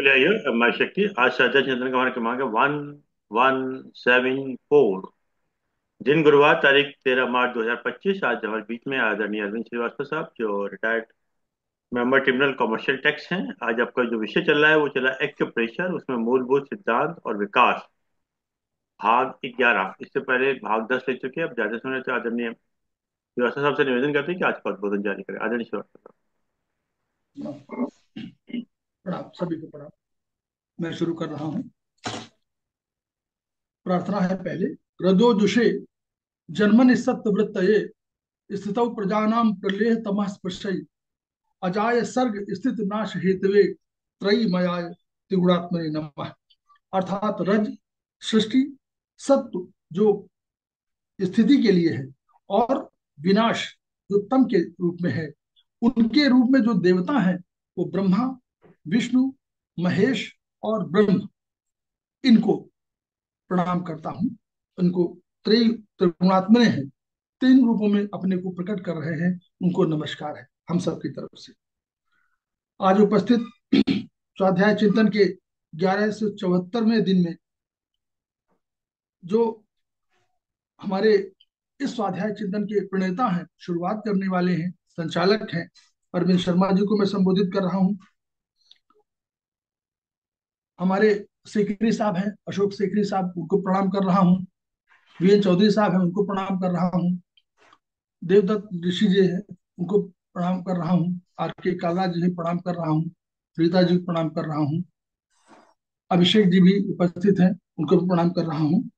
बिल्कुल है ये माई शक्ति। आज श्रद्धा चिंतन का हमारा क्रमांक है 1174। दिन गुरुवार, तारीख 13 मार्च 2025। आज हमारे बीच में आदरणीय अरविंद श्रीवास्तव साहब, जो retired member tribunal commercial tax हैं। आज आपका जो विषय चल रहा है वो चला एक्यूप्रेशर, उसमें मूलभूत सिद्धांत और विकास, भाग 11। इससे पहले भाग 10 ले चुके हैं। अब ज्यादा समय तो आदरणीय श्रीवास्तव साहब से निवेदन करते हैं कि आज का उद्बोधन जारी करें। आदरणीय श्रीवास्तव प्रणाम सभी को प्रणाम। मैं शुरू कर रहा हूँ। प्रार्थना है पहले। रजोजुषे जन्मनि सत्वृत्तये स्थितौ प्रजानां प्रलेह तमः स्पृशै अजाय सर्ग स्थित नाश हेतवे त्रयीमयाय त्रिगुणात्मने नमः। अर्थात रज सृष्टि, सत्व जो स्थिति के लिए है, और विनाश जो तम के रूप में है। उनके रूप में जो देवता हैं वो ब्रह्मा, विष्णु, महेश और ब्रह्म, इनको प्रणाम करता हूँ। उनको त्रिगुणात्मने हैं, तीन रूपों में अपने को प्रकट कर रहे हैं, उनको नमस्कार है हम सबकी तरफ से। आज उपस्थित स्वाध्याय चिंतन के 1174वें दिन में जो हमारे इस स्वाध्याय चिंतन के प्रणेता हैं, शुरुआत करने वाले हैं, संचालक हैं, अरविंद शर्मा जी को मैं संबोधित कर रहा हूँ। हमारे सेक्रेटरी साहब हैं अशोक सेक्रेटरी साहब, उनको प्रणाम कर रहा हूँ। वीएन चौधरी साहब हैं, उनको प्रणाम कर रहा हूँ। देवदत्त ऋषि जी हैं, उनको प्रणाम कर रहा हूँ। आर के काला जी प्रणाम कर रहा हूँ। रीता जी को प्रणाम कर रहा हूँ। अभिषेक जी भी उपस्थित हैं, उनको भी प्रणाम कर रहा हूँ।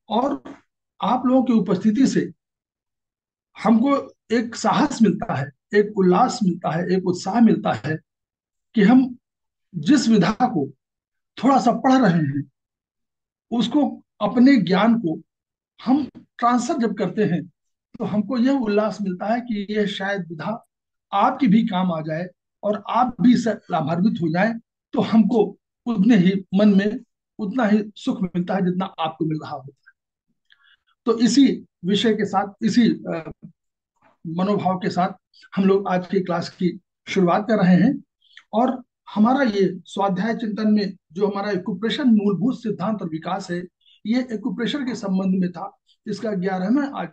और आप लोगों की उपस्थिति से हमको एक साहस मिलता है, एक उल्लास मिलता है, एक उत्साह मिलता है कि हम जिस विधा को थोड़ा सा पढ़ रहे हैं, उसको, अपने ज्ञान को हम ट्रांसफर जब करते हैं, तो हमको यह उल्लास मिलता है कि यह शायद विधा आपकी भी काम आ जाए और आप भी इससे लाभान्वित हो जाए। तो हमको उतने ही मन में उतना ही सुख मिलता है जितना आपको मिल रहा होता है। तो इसी विषय के साथ, इसी मनोभाव के साथ हम लोग आज की क्लास की शुरुआत कर रहे हैं। और हमारा ये स्वाध्याय चिंतन में जो हमारा एक्युप्रेशर मूलभूत सिद्धांत और विकास है, ये एक्युप्रेशर के संबंध में था। इसका 11वां आज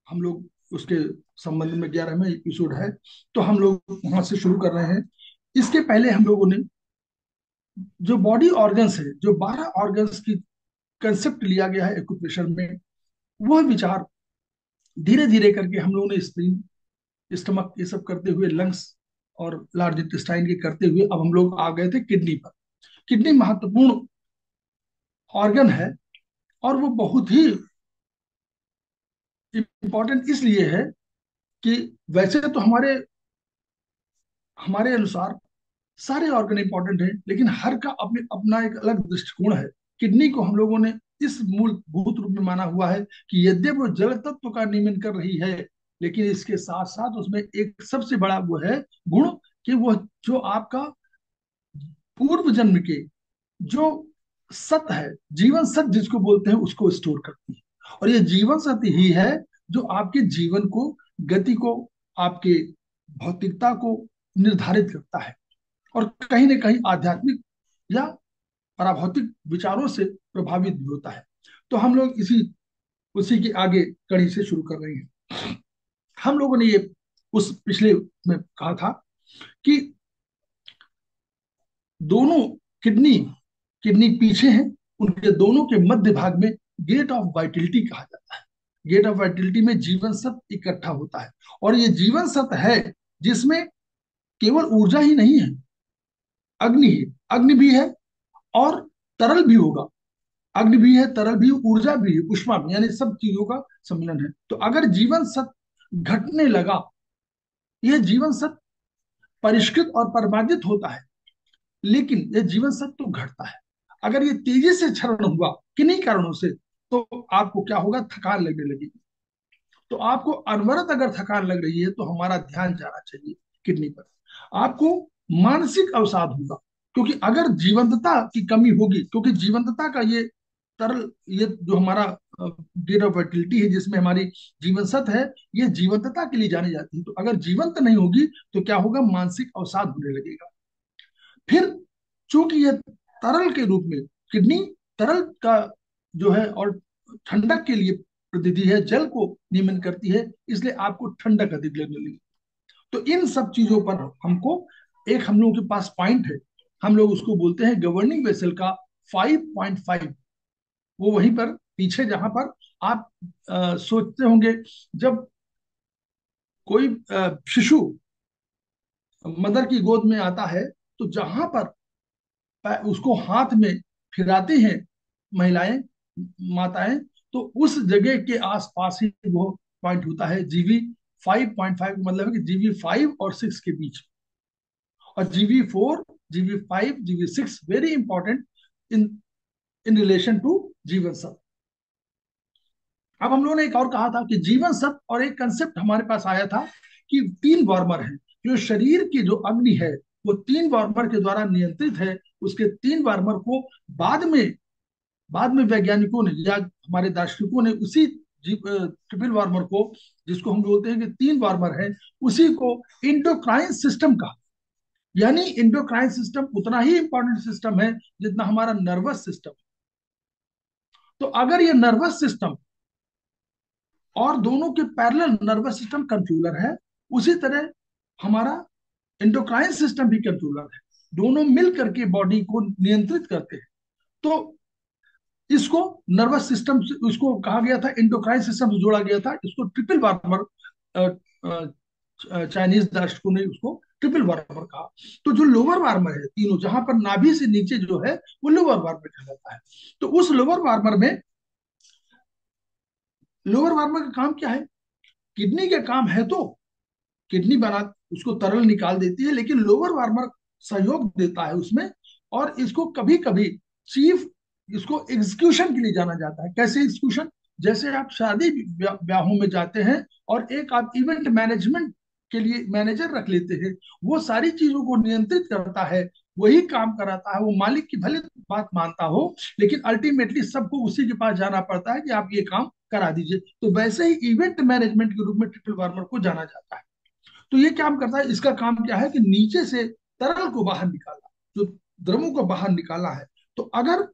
हम लोग उसके संबंध में 11वां एपिसोड है, तो हम लोग वहां से शुरू कर रहे हैं। इसके पहले हम लोगों ने जो बॉडी ऑर्गन्स है, जो 12 ऑर्गन्स की कंसेप्ट लिया गया है एक्युप्रेशर में, वह विचार धीरे धीरे करके हम लोगों ने स्प्लीन, स्टमक, ये सब करते हुए, लंग्स और लार्ज इंटेस्टाइन के करते हुए अब हम लोग आ गए थे किडनी पर। किडनी महत्वपूर्ण ऑर्गन है, और वो बहुत ही इंपॉर्टेंट इसलिए है कि वैसे तो हमारे हमारे अनुसार सारे ऑर्गन इंपॉर्टेंट हैं, लेकिन हर का अपने अपना एक अलग दृष्टिकोण है। किडनी को हम लोगों ने इस मूलभूत रूप में माना हुआ है कि यद्यपि वो जल तत्व का नियमन कर रही है, लेकिन इसके साथ साथ उसमें एक सबसे बड़ा वो है गुण, कि वह जो आपका पूर्व जन्म के जो सत है, जीवन सत जिसको बोलते हैं, उसको स्टोर करती है। और ये जीवन सत ही है जो आपके जीवन को, गति को, आपके भौतिकता को निर्धारित करता है, और कहीं ना कहीं आध्यात्मिक या पराभौतिक विचारों से प्रभावित भी होता है। तो हम लोग उसी की आगे कड़ी से शुरू कर रहे हैं। हम लोगों ने ये उस पिछले में कहा था कि दोनों किडनी किडनी पीछे हैं, उनके दोनों के मध्य भाग में गेट ऑफ वाइटिलिटी कहा जाता है। गेट ऑफ वाइटिलिटी में जीवन सत्व इकट्ठा होता है, और ये जीवन सत्व है जिसमें केवल ऊर्जा ही नहीं है, अग्नि है, अग्नि भी है और तरल भी होगा। अग्नि भी है, तरल भी, ऊर्जा भी है, ऊष्मा भी, यानी सब चीजों का सम्मिलन है। तो अगर जीवन सत्व घटने लगा, यह जीवन सत्व परिष्कृत और परमार्जित होता है, लेकिन यह जीवन सत्व तो घटता है। अगर ये तेजी से क्षरण हुआ किन्हीं कारणों से, तो आपको क्या होगा, थकान लगने लगेगी। तो आपको अनवरत अगर थकान लग रही है, तो हमारा ध्यान जाना चाहिए किडनी पर। आपको मानसिक अवसाद होगा, क्योंकि अगर जीवंतता की कमी होगी, क्योंकि जीवंतता का ये तरल, ये जो हमारा गेट ऑफ फर्टिलिटी है, जिसमें हमारी जीवन सत है, ये जीवंतता के लिए जानी जाती है। तो अगर जीवंत नहीं होगी, तो क्या होगा, मानसिक अवसाद होने लगेगा। फिर चूंकि ये तरल के रूप में, किडनी तरल का जो है और ठंडक के लिए प्रतिनिधि है, जल को नियमन करती है, इसलिए आपको ठंडक अधिक लगने लगी। तो इन सब चीजों पर हमको एक हम लोगों के पास पॉइंट है, हम लोग उसको बोलते हैं गवर्निंग वेसल का 5.5। वो वहीं पर पीछे जहां पर आप सोचते होंगे, जब कोई शिशु मदर की गोद में आता है, तो जहां पर उसको हाथ में फिराती हैं महिलाएं, माताएं, तो उस जगह के आसपास ही वो पॉइंट होता है। GV 5.5 का मतलब है कि GV 5 और 6 के बीच। और GV 4, GV 5, GV 6 very important in in relation to जीवन सत्व। अब हम लोगों ने एक और कहा था कि जीवन सत्व, और एक कंसेप्ट हमारे पास आया था कि 3 वार्मर हैं। जो शरीर की जो अग्नि है वो 3 वार्मर के द्वारा नियंत्रित है। उसके 3 वार्मर को बाद में वैज्ञानिकों ने या हमारे दार्शनिकों ने उसी ट्रिपल वार्मर को, जिसको हम बोलते हैं कि 3 वार्मर है, उसी को इंडोक्राइन सिस्टम का, यानी इंडोक्राइन सिस्टम उतना ही इंपॉर्टेंट सिस्टम है जितना हमारा नर्वस सिस्टम। तो अगर ये नर्वस सिस्टम और दोनों के पैरेलल नर्वस सिस्टम कंट्रोलर है, उसी तरह हमारा एंडोक्राइन सिस्टम भी कंट्रोलर है, दोनों मिल करके बॉडी को नियंत्रित करते हैं। तो इसको नर्वस सिस्टम से उसको कहा गया था, एंडोक्राइन सिस्टम से जोड़ा गया था। इसको ट्रिपल वार्मर, चाइनीज दार्शनिकों ने उसको ट्रिपल वार्मर कहा। तो जो लोअर वार्मर है, तीनों जहां पर नाभि से नीचे जो है, वो लोअर वार्मर कहलाता है। तो उस लोअर वार्मर में, लोअर वार्मर का काम क्या है? किडनी का काम है तो किडनी बना, उसको तरल निकाल देती है, लेकिन लोअर वार्मर सहयोग देता है उसमें। और इसको कभी कभी चीफ, इसको एग्जीक्यूशन के लिए जाना जाता है। कैसे एग्जीक्यूशन? जैसे आप शादी ब्याहों में जाते हैं और एक आप इवेंट मैनेजमेंट के लिए मैनेजर रख लेते हैं, वो सारी चीजों को नियंत्रित करता है, वही काम कराता है। वो मालिक की भले बात मानता हो, लेकिन अल्टीमेटली सबको उसी के पास जाना पड़ता है कि आप ये काम करा दीजिए। तो वैसे ही इवेंट मैनेजमेंट के रूप में ट्रिपल वार्मर को जाना जाता है। तो ये काम करता है, इसका काम क्या है कि नीचे से तरल को बाहर निकाला, जो द्रवों को बाहर निकाला है। तो अगर,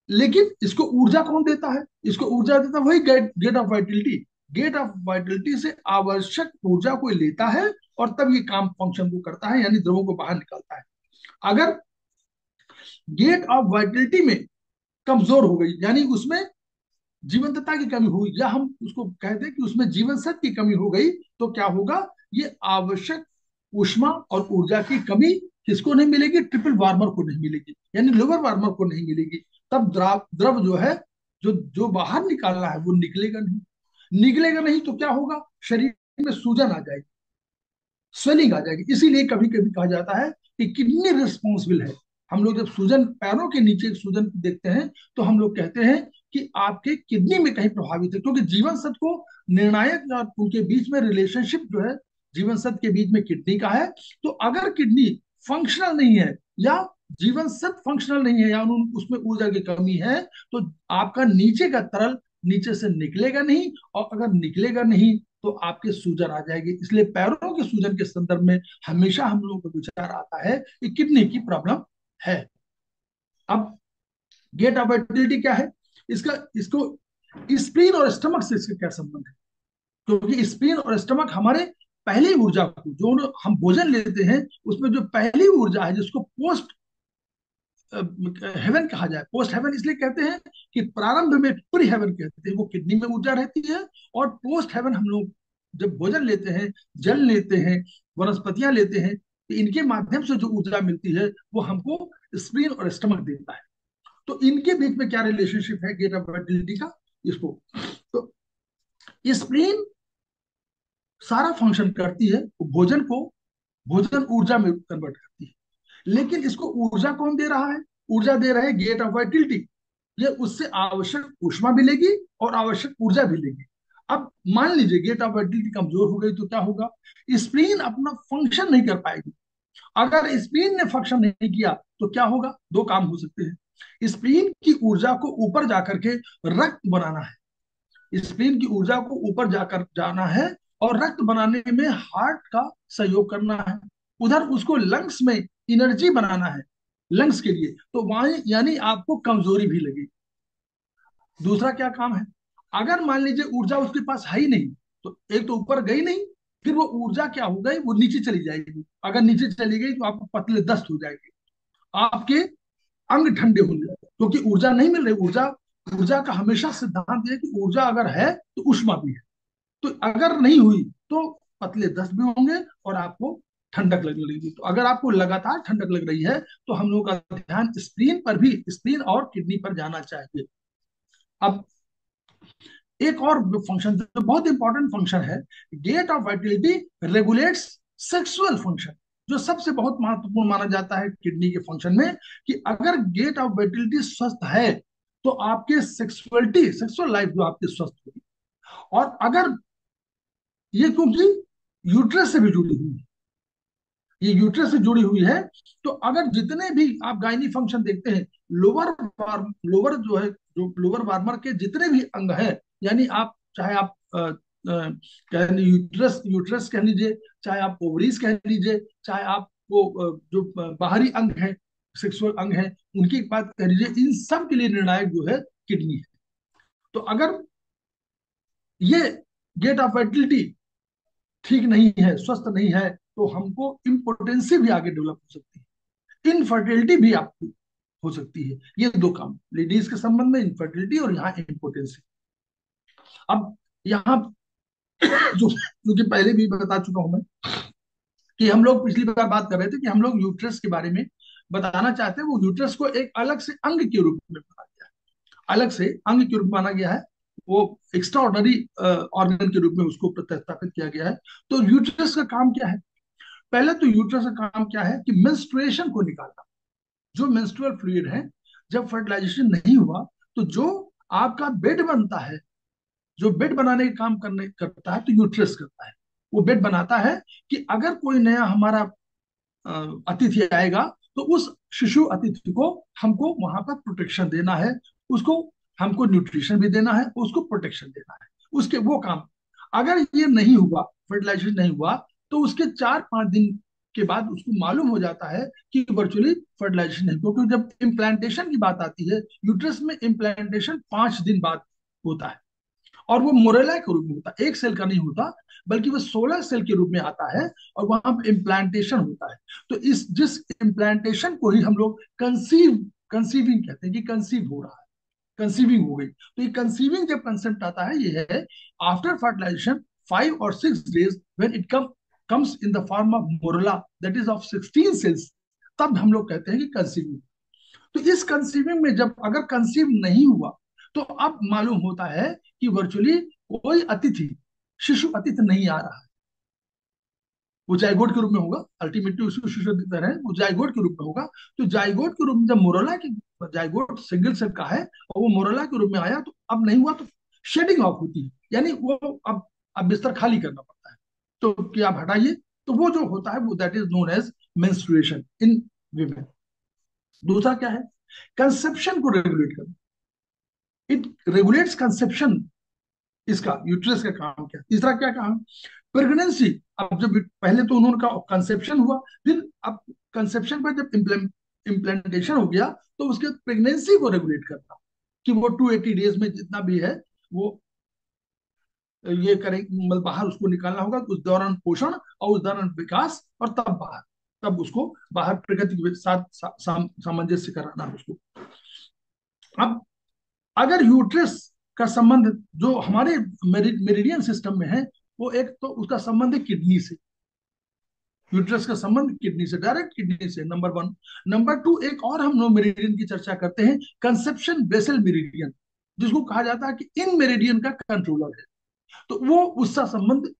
लेकिन इसको ऊर्जा कौन देता है? इसको ऊर्जा देता है वही gate of vitality. Gate of vitality से आवश्यक ऊर्जा को लेता है और तब ये काम फंक्शन को करता है, यानी द्रवों को बाहर निकालता है। अगर गेट ऑफ वाइटलिटी में कमजोर हो गई, यानी उसमें जीवंतता की कमी हुई, या हम उसको कहते हैं कि उसमें जीवन सत्व की कमी हो गई, तो क्या होगा? ये आवश्यक ऊष्मा और ऊर्जा की कमी किसको नहीं मिलेगी? ट्रिपल वार्मर को नहीं मिलेगी, यानी लोअर वार्मर को नहीं मिलेगी। तब द्रव द्रव जो है, जो जो बाहर निकालना है, वो निकलेगा नहीं। निकलेगा नहीं तो क्या होगा? शरीर में सूजन आ जाएगी, स्वेलिंग आ जाएगी। इसीलिए कभी कभी कहा जाता है कि किडनी रिस्पॉन्सिबल है। हम लोग जब सूजन, पैरों के नीचे सूजन देखते हैं, तो हम लोग कहते हैं कि आपके किडनी में कहीं प्रभावित है, क्योंकि जीवन सत्व को निर्णायक और उनके बीच में रिलेशनशिप जो है जीवन सत्व के बीच में किडनी का है। तो अगर किडनी फंक्शनल नहीं है, या जीवन सत्व फंक्शनल नहीं है, या उसमें ऊर्जा की कमी है, तो आपका नीचे का तरल नीचे से निकलेगा नहीं, और अगर निकलेगा नहीं तो आपके सूजन आ जाएगी। इसलिए पैरों के सूजन के संदर्भ में हमेशा हम लोगों को विचार आता है कि किडनी की प्रॉब्लम है। अब गेट ऑफ फर्टिलिटी क्या है? इसका इसको स्प्लीन और स्टमक से इसका क्या संबंध है? क्योंकि स्प्लीन और स्टमक हमारे पहली ऊर्जा को, जो हम भोजन लेते हैं, उसमें जो पहली ऊर्जा है, जिसको पोस्ट हेवन कहा जाए, पोस्ट हेवन इसलिए कहते हैं कि प्रारंभ में प्री हेवन कहते हैं, वो किडनी में ऊर्जा रहती है। और पोस्ट हेवन हम लोग जब भोजन लेते हैं, जल लेते हैं, वनस्पतियां लेते हैं, तो इनके माध्यम से जो ऊर्जा मिलती है वो हमको स्प्लीन और स्टमक देता है। तो इनके बीच में क्या रिलेशनशिप है गेट ऑफ फर्टिलिटी का? इसको, तो स्प्लीन सारा फंक्शन करती है, वो भोजन को भोजन ऊर्जा में कन्वर्ट करती है। लेकिन इसको ऊर्जा कौन दे रहा है? ऊर्जा दे रहा है गेट ऑफ वाइटिलिटी। ये उससे आवश्यक ऊष्मा मिलेगी और आवश्यक ऊर्जा भी लेगी। अब मान लीजिए गेट ऑफ वाइटिलिटी कमजोर हो गई तो क्या होगा? स्प्लीन अपना फंक्शन नहीं कर पाएगी। अगर स्प्लीन ने फंक्शन नहीं किया तो क्या होगा? दो काम हो सकते हैं। स्प्लीन की ऊर्जा को ऊपर जाकर के रक्त बनाना है, स्प्लीन की ऊर्जा को ऊपर जाकर जाना है और रक्त बनाने में हार्ट का सहयोग करना है। उधर उसको लंग्स में एनर्जी बनाना है, लंग्स के लिए, तो वहां यानी आपको कमजोरी भी लगेगी। दूसरा क्या काम है, अगर मान लीजिए ऊर्जा उसके पास है ही नहीं, तो एक तो ऊपर गई नहीं, फिर वो ऊर्जा क्या हो गई, वो नीचे चली जाएगी। अगर नीचे चली गई तो आपको पतले दस्त हो जाएंगे, आपके अंग ठंडे होंगे, क्योंकि ऊर्जा नहीं मिल रही। ऊर्जा ऊर्जा का हमेशा सिद्धांत है कि ऊर्जा अगर है तो उष्मा भी है। तो अगर नहीं हुई तो पतले दस्त भी होंगे और आपको ठंडक लगने लगेगी। तो अगर आपको लगातार ठंडक लग रही है तो हम लोग का ध्यान स्प्लीन पर भी, स्प्लीन और किडनी पर जाना चाहिए। अब एक और फंक्शन जो बहुत इंपॉर्टेंट फंक्शन है, gate of vitality regulates sexual function, जो सबसे बहुत महत्वपूर्ण माना जाता है किडनी के फंक्शन में, कि अगर गेट ऑफ वाइटिलिटी स्वस्थ है तो आपके सेक्सुअलिटी, सेक्सुअल लाइफ जो आपकी स्वस्थ होगी। और अगर ये, क्योंकि यूट्रस से भी जुड़ी हुई है, ये यूट्रस से जुड़ी हुई है, तो अगर जितने भी आप गायनी फंक्शन देखते हैं, लोअर लोअर जो है, जो लोअर वार्मर के जितने भी अंग हैं, यानी आप चाहे आप कह यूट्रस यूट्रस कह लीजिए, चाहे आप ओवरीज कह लीजिए, चाहे आप वो जो बाहरी अंग है, सेक्सुअल अंग है, उनकी बात कह लीजिए, इन सब के लिए निर्णायक जो है किडनी है। तो अगर ये गेट ऑफ फर्टिलिटी ठीक नहीं है, स्वस्थ नहीं है, तो हमको इम्पोर्टेंसी भी आगे डेवलप हो सकती है, इनफर्टिलिटी भी आपको हो सकती है। ये दो काम लेडीज के संबंध में, इनफर्टिलिटी और यहाँ इम्पोर्टेंसी। अब यहाँ जो कि पहले भी बता चुका हूं मैं, कि हम लोग पिछली बार बात कर रहे थे कि हम लोग यूट्रस के बारे में बताना चाहते हैं। वो यूट्रस को एक अलग से अंग के रूप में माना गया है, अलग से अंग के रूप में माना गया है, वो एक्स्ट्रा ऑर्डनरी ऑर्गन के रूप में उसको प्रतिस्थापित किया गया है। तो यूट्रस का काम क्या है, पहले तो यूट्रस का काम क्या है कि मेंस्ट्रुएशन को निकालना। जो मेंस्ट्रुअल फ्लूइड है, जब फर्टिलाइजेशन नहीं हुआ तो जो आपका बेड बनता है, जो बेड बनाने का काम करने करता है, तो यूट्रस करता है। वो बेड बनाता है कि अगर कोई नया हमारा अतिथि आएगा तो उस शिशु अतिथि को हमको वहां पर प्रोटेक्शन देना है, उसको हमको न्यूट्रिशन भी देना है, उसको प्रोटेक्शन देना है, उसके वो काम। अगर ये नहीं हुआ, फर्टिलाइजेशन नहीं हुआ, तो उसके 4-5 दिन के बाद उसको मालूम हो जाता है कि वर्चुअली फर्टिलाइजेशन नहीं, क्योंकि जब इम्प्लांटेशन की बात आती है, यूट्रस में इम्प्लांटेशन 5 दिन बाद होता है, और वो मोरेला के रूप में होता है, एक सेल का नहीं होता, बल्कि वो 16 सेल के रूप में आता है, और वहां पर इम्प्लांटेशन होता है। तो इस जिस इम्प्लांटेशन को ही हम लोग कंसीविंग कहते हैं, कि कंसीव हो रहा है, कंसीविंग हो गई। तो ये कंसीविंग जब कंसेप्ट आता है, ये है after fertilization 5 or 6 days, when it comes in the form of morula, that is of 16 cells, तब हम लोग कहते हैं कि कंसीविंग। तो इस कंसीविंग में जब अगर कंसीव नहीं हुआ, तो अब मालूम होता है कि वर्चुअली कोई अतिथि, शिशु अतिथि नहीं आ रहा है। वो जाइगोट के रूप में होगा, अल्टीमेटली उसको शिशु अतिथि कह रहे हैं, वो जाइगोट के रूप में होगा। तो जाइगोट के रूप में जब मोरोला की, जाइगोट सिंगल सेल का है और वो मोरोला के रूप में आया, तो अब नहीं हुआ, तो शेडिंग ऑफ होती है, यानी वो अब बिस्तर खाली करना पड़ता है, तो कि आप हटाइए। तो वो जो होता है वो that is known as menstruation in women. दूसरा क्या है, कंसेप्शन को रेगुलेट करना, इट रेगुलेट्स कंसेप्शन। इसका यूट्रस का काम क्या, तीसरा क्या काम, प्रेगनेंसी। अब जब पहले तो उन्होंने का कंसेप्शन हुआ, फिर अब कंसेप्शन पर जब इम्प्लांटेशन हो गया, तो उसके प्रेगनेंसी को रेगुलेट करना, कि वो 280 डेज में जितना भी है वो ये करें, मतलब बाहर उसको निकालना होगा, उस दौरान पोषण और उस दौरान विकास, और तब बाहर, तब उसको बाहर प्रगति के साथ सामंजस्य कराना है उसको। अब अगर यूट्रस का संबंध जो हमारे मेरिडियन सिस्टम में है, वो एक तो उसका संबंध है किडनी से, यूट्रस का संबंध किडनी से, डायरेक्ट किडनी से, नंबर 1। नंबर 2, एक और हम लोग मेरिडियन की चर्चा करते हैं, कंसेप्शन बेसल मेरिडियन, जिसको कहा जाता है कि इन मेरिडियन का कंट्रोलर है। तो वो उसका संबंध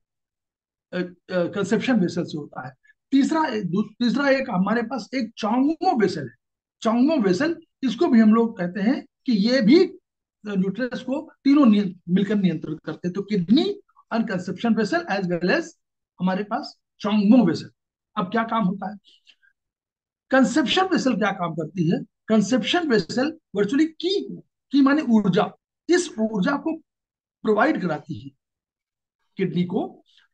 कंसेप्शन वेसल से होता है। तीसरा एक हमारे पास एक चोंगमो वेसल है, चोंगमो वेसल, इसको भी हम लोग कहते हैं कि ये भी न्यूट्रस को तीनों मिलकर नियंत्रित करते हैं। तो kidney and conception vessel as well as हमारे पास चोंगमो वेसल। अब क्या काम होता है, कंसेप्शन वेसल क्या काम करती है, कंसेप्शन वेसल वर्चुअली की माने ऊर्जा, इस ऊर्जा को प्रोवाइड कराती है किडनी को।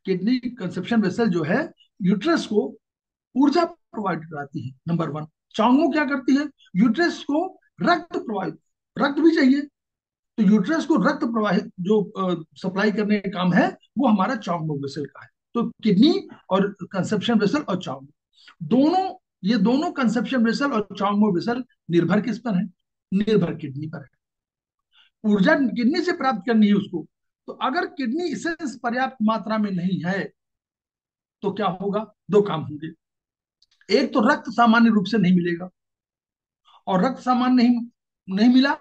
किडनी कंसेप्शन वेसल जो है यूट्रस को ऊर्जा प्रोवाइड कराती है, नंबर 1। चांगो क्या करती है, यूट्रस को रक्त प्रवाहित, रक्त भी चाहिए, तो यूट्रस को रक्त प्रवाहित जो सप्लाई करने का काम है वो हमारा चांगो वेसल का है। तो किडनी और कंसेप्शन वेसल और चांगो दोनों, ये दोनों कंसेप्शन वेसल और चांगो वेसल निर्भर किस पर है, निर्भर किडनी पर है। ऊर्जा किडनी से प्राप्त करनी है उसको, तो अगर किडनी इसेंस पर्याप्त मात्रा में नहीं है तो क्या होगा, दो काम होंगे। एक तो रक्त सामान्य रूप से नहीं मिलेगा, और रक्त सामान्य नहीं नहीं मिला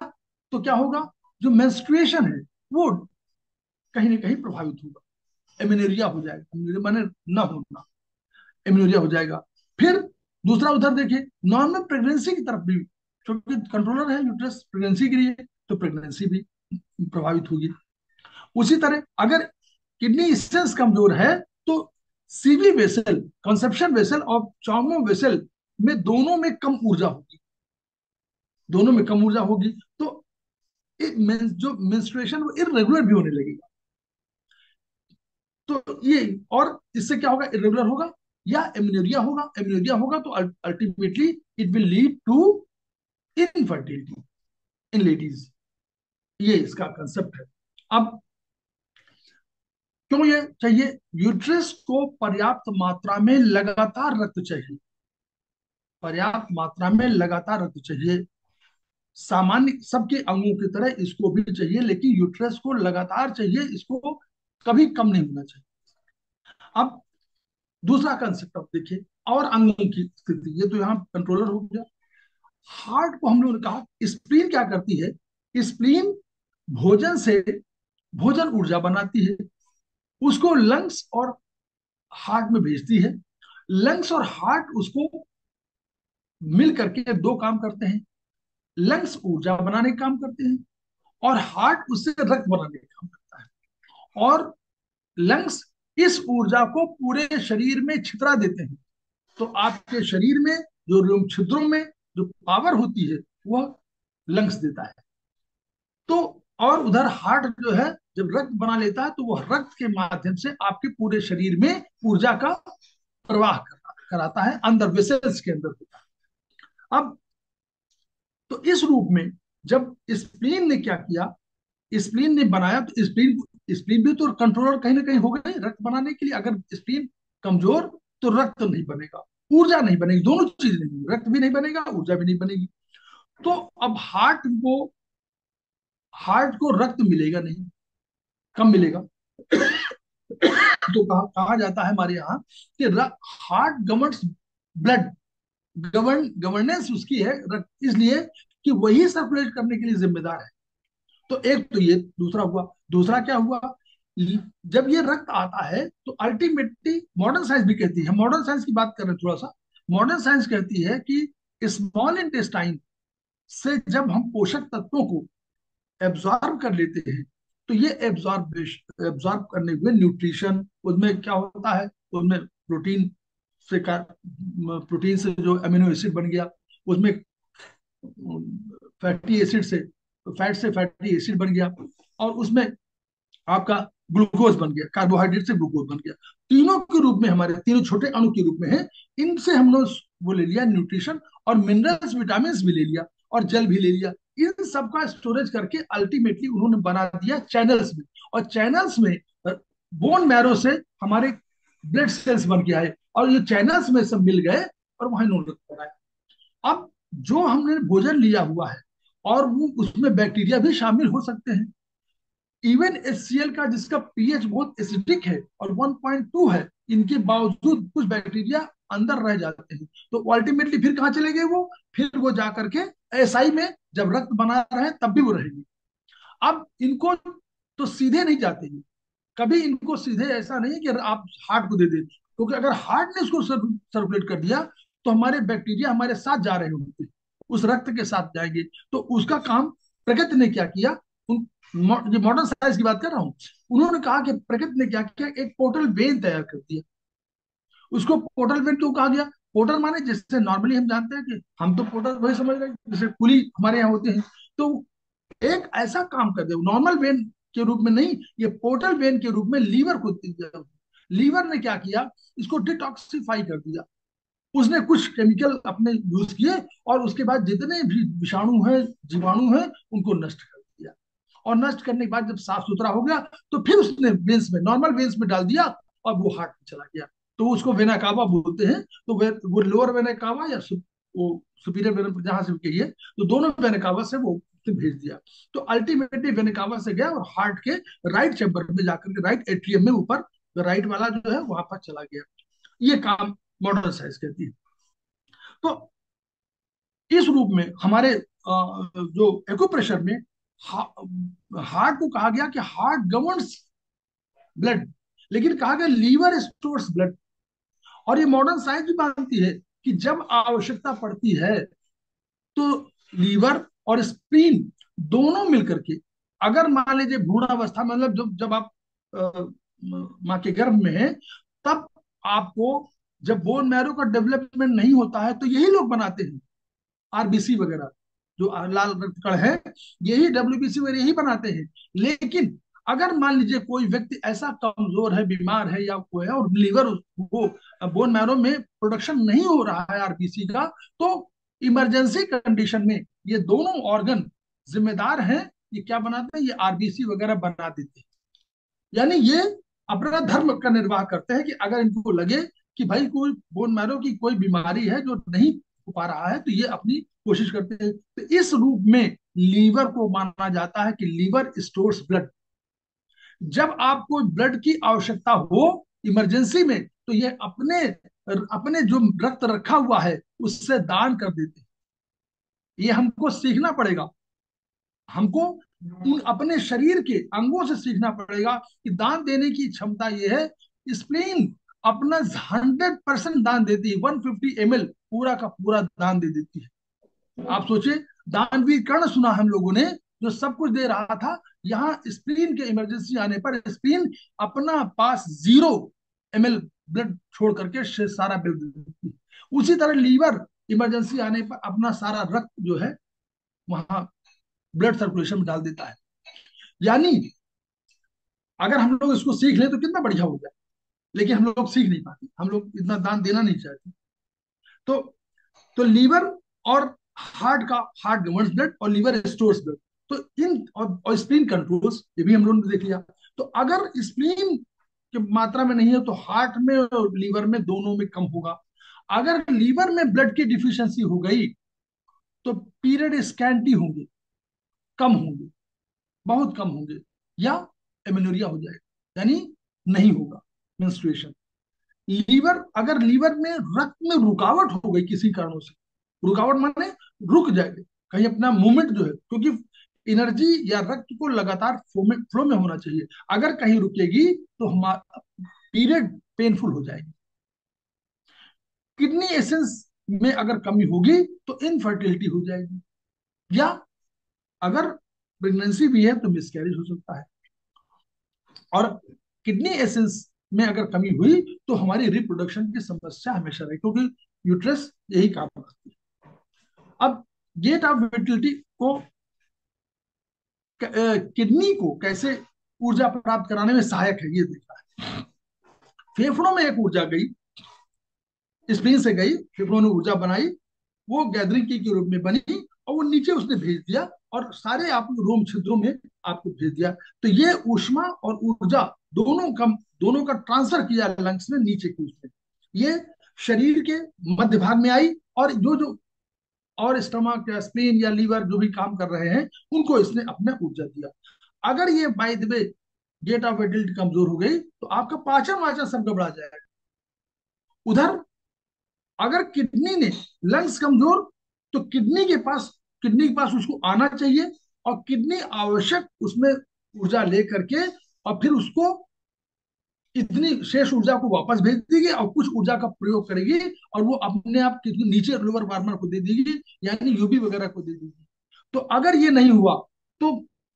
तो क्या होगा, जो मेंस्ट्रुएशन है वो कहीं ना कहीं प्रभावित होगा, एमिनेरिया हो जाएगा, एमिनेरिया माने न होना, एमिनेरिया हो जाएगा। फिर दूसरा उधर देखिए, नॉर्मल प्रेगनेंसी की तरफ भी, क्योंकि कंट्रोलर है यूट्रस प्रेगनेंसी के लिए, तो प्रेगनेंसी भी प्रभावित होगी। उसी तरह अगर किडनी स्टेंस कमजोर है तो सीवी वेसल, कंसेप्शन वेसल और चार्मो वेसल में दोनों में कम ऊर्जा होगी, दोनों में कम ऊर्जा होगी, तो जो मेंस्ट्रुएशन वो इरेगुलर भी होने लगेगा। तो ये, और इससे क्या होगा, इरेगुलर होगा या एमिनोरिया होगा, एमिनोरिया होगा तो ultimately it will lead to infertility in ladies. ये इसका कंसेप्ट है। अब क्यों ये चाहिए, यूट्रस को पर्याप्त मात्रा में लगातार रक्त चाहिए, पर्याप्त मात्रा में लगातार रक्त चाहिए, सामान्य सबके अंगों की तरह इसको भी चाहिए, लेकिन यूट्रस को लगातार चाहिए, इसको कभी कम नहीं होना चाहिए। अब दूसरा कंसेप्ट अब देखिए, और अंगों की स्थिति, ये तो यहाँ कंट्रोलर हो गया। हार्ट को हम लोगों ने कहा, स्प्लीन क्या करती है, स्प्लीन भोजन से, भोजन ऊर्जा बनाती है, उसको लंग्स और हार्ट में भेजती है। लंग्स और हार्ट उसको मिल करके दो काम करते हैं, लंग्स ऊर्जा बनाने का काम करते हैं और हार्ट उससे रक्त बनाने का काम करता है। और लंग्स इस ऊर्जा को पूरे शरीर में छितरा देते हैं, तो आपके शरीर में जो रोम छिद्रों में जो पावर होती है वह लंग्स देता है। तो और उधर हार्ट जो है जब रक्त बना लेता है तो वह रक्त के माध्यम से आपके पूरे शरीर में ऊर्जा का प्रवाह कराता है, अंदर वेसल्स के अंदर होता है। अब तो इस रूप में जब स्प्लीन ने क्या किया, स्प्लीन ने बनाया, तो स्प्लीन, स्प्लीन भी तो कंट्रोलर कहीं ना कहीं हो गई रक्त बनाने के लिए। अगर स्प्लीन कमजोर तो रक्त नहीं बनेगा, ऊर्जा नहीं बनेगी, दोनों चीज नहीं, रक्त भी नहीं बनेगा, ऊर्जा भी नहीं बनेगी। तो अब हार्ट को रक्त मिलेगा नहीं, कम मिलेगा। तो कहा जाता है हमारे यहाँ कि हार्ट गवर्न्स ब्लड, गवर्नेंस उसकी है रक्त, इसलिए कि वही सर्कुलेट करने के लिए जिम्मेदार है। तो एक तो ये दूसरा हुआ। दूसरा क्या हुआ, जब ये रक्त आता है तो अल्टीमेटली मॉडर्न साइंस भी कहती है, मॉडर्न साइंस की बात कर रहे हैं थोड़ा सा, मॉडर्न साइंस कहती है कि स्मॉल इंटेस्टाइन से जब हम पोषक तत्वों को एब्जॉर्ब कर लेते हैं तो ये एब्जॉर्ब करने हुए न्यूट्रिशन, उसमें क्या होता है, उसमें से प्रोटीन से जो अमीनो एसिड बन गया, उसमें फैटी एसिड से, फैट से फैटी एसिड बन गया, और उसमें आपका ग्लूकोज बन गया, कार्बोहाइड्रेट से ग्लूकोज बन गया, तीनों के रूप में, हमारे तीनों छोटे अणु के रूप में है। इनसे हम लोग वो ले लिया न्यूट्रिशन, और मिनरल्स विटामिन भी ले लिया, और जल भी ले लिया। इन सबका स्टोरेज करके अल्टीमेटली उन्होंने बना दिया चैनल्स में, और चैनल्स में बोन मैरो से हमारे ब्लड सेल्स बन गया है, और ये चैनल्स में सब मिल गए और वहां इन्होंने बनाया। अब जो हमने भोजन लिया हुआ है और वो उसमें बैक्टीरिया भी शामिल हो सकते हैं। इवन HCl का जिसका पीएच बहुत एसिडिक है और 1.2 है, इनके बावजूद कुछ बैक्टीरिया अंदर रह जाते हैं, तो अल्टीमेटली फिर कहाँ चले गए वो, फिर वो जा करके SI में जब रक्त बना रहे हैं तब भी वो रहेंगे। अब इनको तो सीधे नहीं जाते हैं, कभी इनको सीधे ऐसा नहीं कि आप हार्ट को दे दें, क्योंकि अगर हार्ट ने इसको सर्कुलेट कर दिया तो हमारे बैक्टीरिया हमारे साथ जा रहे होंगे, उस रक्त के साथ जाएंगे। तो उसका काम प्रकृति ने क्या किया, ये मॉडर्न साइंस की बात कर रहा हूँ, उन्होंने कहा कि प्रकृति ने क्या किया, एक पोर्टल वेन तैयार कर दिया। उसको पोर्टल वेन क्यों कहा गया, पोर्टल माने जिससे नॉर्मली हम जानते हैं कि हम तो पोर्टल वही समझ रहे हैं जैसे कुली हमारे यहाँ होते हैं, तो एक ऐसा काम कर दे नॉर्मल वेन के रूप में नहीं, ये पोर्टल वेन के रूप में लीवर को दिया। लीवर ने क्या किया, इसको डिटॉक्सिफाई कर दिया, उसने कुछ केमिकल अपने यूज किए और उसके बाद जितने भी विषाणु हैं, जीवाणु हैं, उनको नष्ट कर दिया। और नष्ट करने के बाद जब साफ सुथरा हो गया तो फिर उसने वेंस में, नॉर्मल वेंस में डाल दिया और वो हार्ट में चला गया। तो उसको वेना कावा बोलते हैं। तो वो लोअर वेना कावा या वो सुपीरियर वेना, जहां से कहिए, तो दोनों वेना कावा से वो भेज दिया। तो अल्टीमेटली वेना कावा से गया और हार्ट के राइट चैम्बर में जाकर के, राइट एट्रियम में ऊपर, राइट वाला जो है वहां पर चला गया। ये काम मॉडर्न साइंस कहती है। तो इस रूप में हमारे जो एक्यूप्रेशर में हार्ट को कहा गया कि हार्ट गवर्न्स ब्लड, लेकिन कहा गया लीवर स्टोर्स ब्लड। और ये मॉडर्न साइंस भी मानती है कि जब आवश्यकता पड़ती है तो लीवर और स्प्लीन दोनों मिलकर के, अगर मान लीजिए भ्रूणावस्था, मतलब जब जब आप माँ के गर्भ में है, तब आपको, जब बोन मैरो का डेवलपमेंट नहीं होता है, तो यही लोग बनाते हैं आरबीसी वगैरह, जो लाल रक्त कण है, यही डब्ल्यूबीसी वगैरह यही बनाते हैं। लेकिन अगर मान लीजिए कोई व्यक्ति ऐसा कमजोर है, बीमार है, या कोई है, और लीवर, वो बोन मैरो में प्रोडक्शन नहीं हो रहा है आरबीसी का, तो इमरजेंसी कंडीशन में ये दोनों ऑर्गन जिम्मेदार हैं। ये क्या बनाते हैं? ये आरबीसी वगैरह बना देते हैं। यानी ये अपना धर्म का निर्वाह करते हैं कि अगर इनको लगे कि भाई कोई बोन मैरो की कोई बीमारी है जो नहीं हो पा रहा है, तो ये अपनी कोशिश करते हैं। तो इस रूप में लीवर को माना जाता है कि लीवर स्टोर्स ब्लड। जब आपको ब्लड की आवश्यकता हो इमरजेंसी में, तो ये अपने अपने जो रक्त रखा हुआ है उससे दान कर देते हैं। ये हमको सीखना पड़ेगा। हमको उन अपने शरीर के अंगों से सीखना पड़ेगा कि दान देने की क्षमता ये है। स्प्लीन अपना 100% दान देती है, 150 ml पूरा का पूरा दान दे देती है। आप सोचिए, दानवीर कर्ण सुना हम लोगों ने, जो सब कुछ दे रहा था, यहाँ स्प्लीन के इमरजेंसी आने पर स्प्लीन अपना पास 0 ml ब्लड छोड़ करके सारा ब्लड दे देती है। उसी तरह लीवर इमरजेंसी आने पर अपना सारा रक्त जो है वहां ब्लड सर्कुलेशन में डाल देता है। यानी अगर हम लोग इसको सीख लें तो कितना बढ़िया हो जाए, लेकिन हम लोग सीख नहीं पाते, हम लोग इतना दान देना नहीं चाहते। तो तो लीवर और हार्ट का, हार्ट गवर्न्स ब्लड और लीवर स्टोर्स ब्लड। तो इन और स्प्लीन कंट्रोल्स, ये भी हम लोगों ने देख लिया। तो अगर स्प्लीन की मात्रा में नहीं है तो हार्ट में और लीवर में दोनों में कम होगा। अगर लीवर में ब्लड की डिफिशियंसी हो गई तो पीरियड स्कैंटी होंगे, कम होंगे, बहुत कम होंगे, या एमेनोरिया हो जाएगा, यानी नहीं होगा मेंस्ट्रुएशन। लीवर, अगर लीवर में रक्त में रुकावट हो गई किसी कारणों से, रुकावट माने रुक जाएगी कहीं, अपना मूवमेंट जो है, क्योंकि एनर्जी या रक्त को लगातार फ्लो में होना चाहिए, अगर कहीं रुकेगी तो हमारा पीरियड पेनफुल हो जाएगी। किडनी एसेंस में अगर कमी होगी तो इनफर्टिलिटी हो जाएगी, या अगर प्रेगनेंसी भी है तो मिसकैरेज हो सकता है। और किडनी एसेंस में अगर कमी हुई तो हमारी रिप्रोडक्शन की समस्या हमेशा रही, क्योंकि यूट्रस यही काम करती है। अब गेट ऑफ फर्टिलिटी को, किडनी को कैसे ऊर्जा प्राप्त कराने में सहायक है ये देखा है। फेफड़ों में एक ऊर्जा गई, स्प्लीन से गई, फेफड़ों ने ऊर्जा बनाई, वो गैदरिंग की के रूप में बनी, और वो नीचे उसने भेज दिया, और सारे आप रोम छिद्रों में आपको भेज दिया। तो ये ऊष्मा और ऊर्जा दोनों का ट्रांसफर किया लंग्स में, नीचे की उसने, ये शरीर के मध्य भाग में आई, और जो जो और स्टमक या स्प्लीन या लीवर जो भी काम कर रहे हैं उनको इसने अपना ऊर्जा दिया। अगर ये by the way gate of adult कमजोर हो गई तो आपका पाचन वाचन सब गड़बड़ा जाएगा। उधर अगर किडनी ने, लंग्स कमजोर, तो किडनी के पास उसको आना चाहिए, और किडनी आवश्यक उसमें ऊर्जा ले करके, और फिर उसको इतनी शेष ऊर्जा को वापस भेज देगी, और कुछ ऊर्जा का प्रयोग करेगी, और वो अपने आप किडनी नीचे लोअर वार्मर को दे देगी, यानी यूबी वगैरह को दे देगी। तो अगर ये नहीं हुआ तो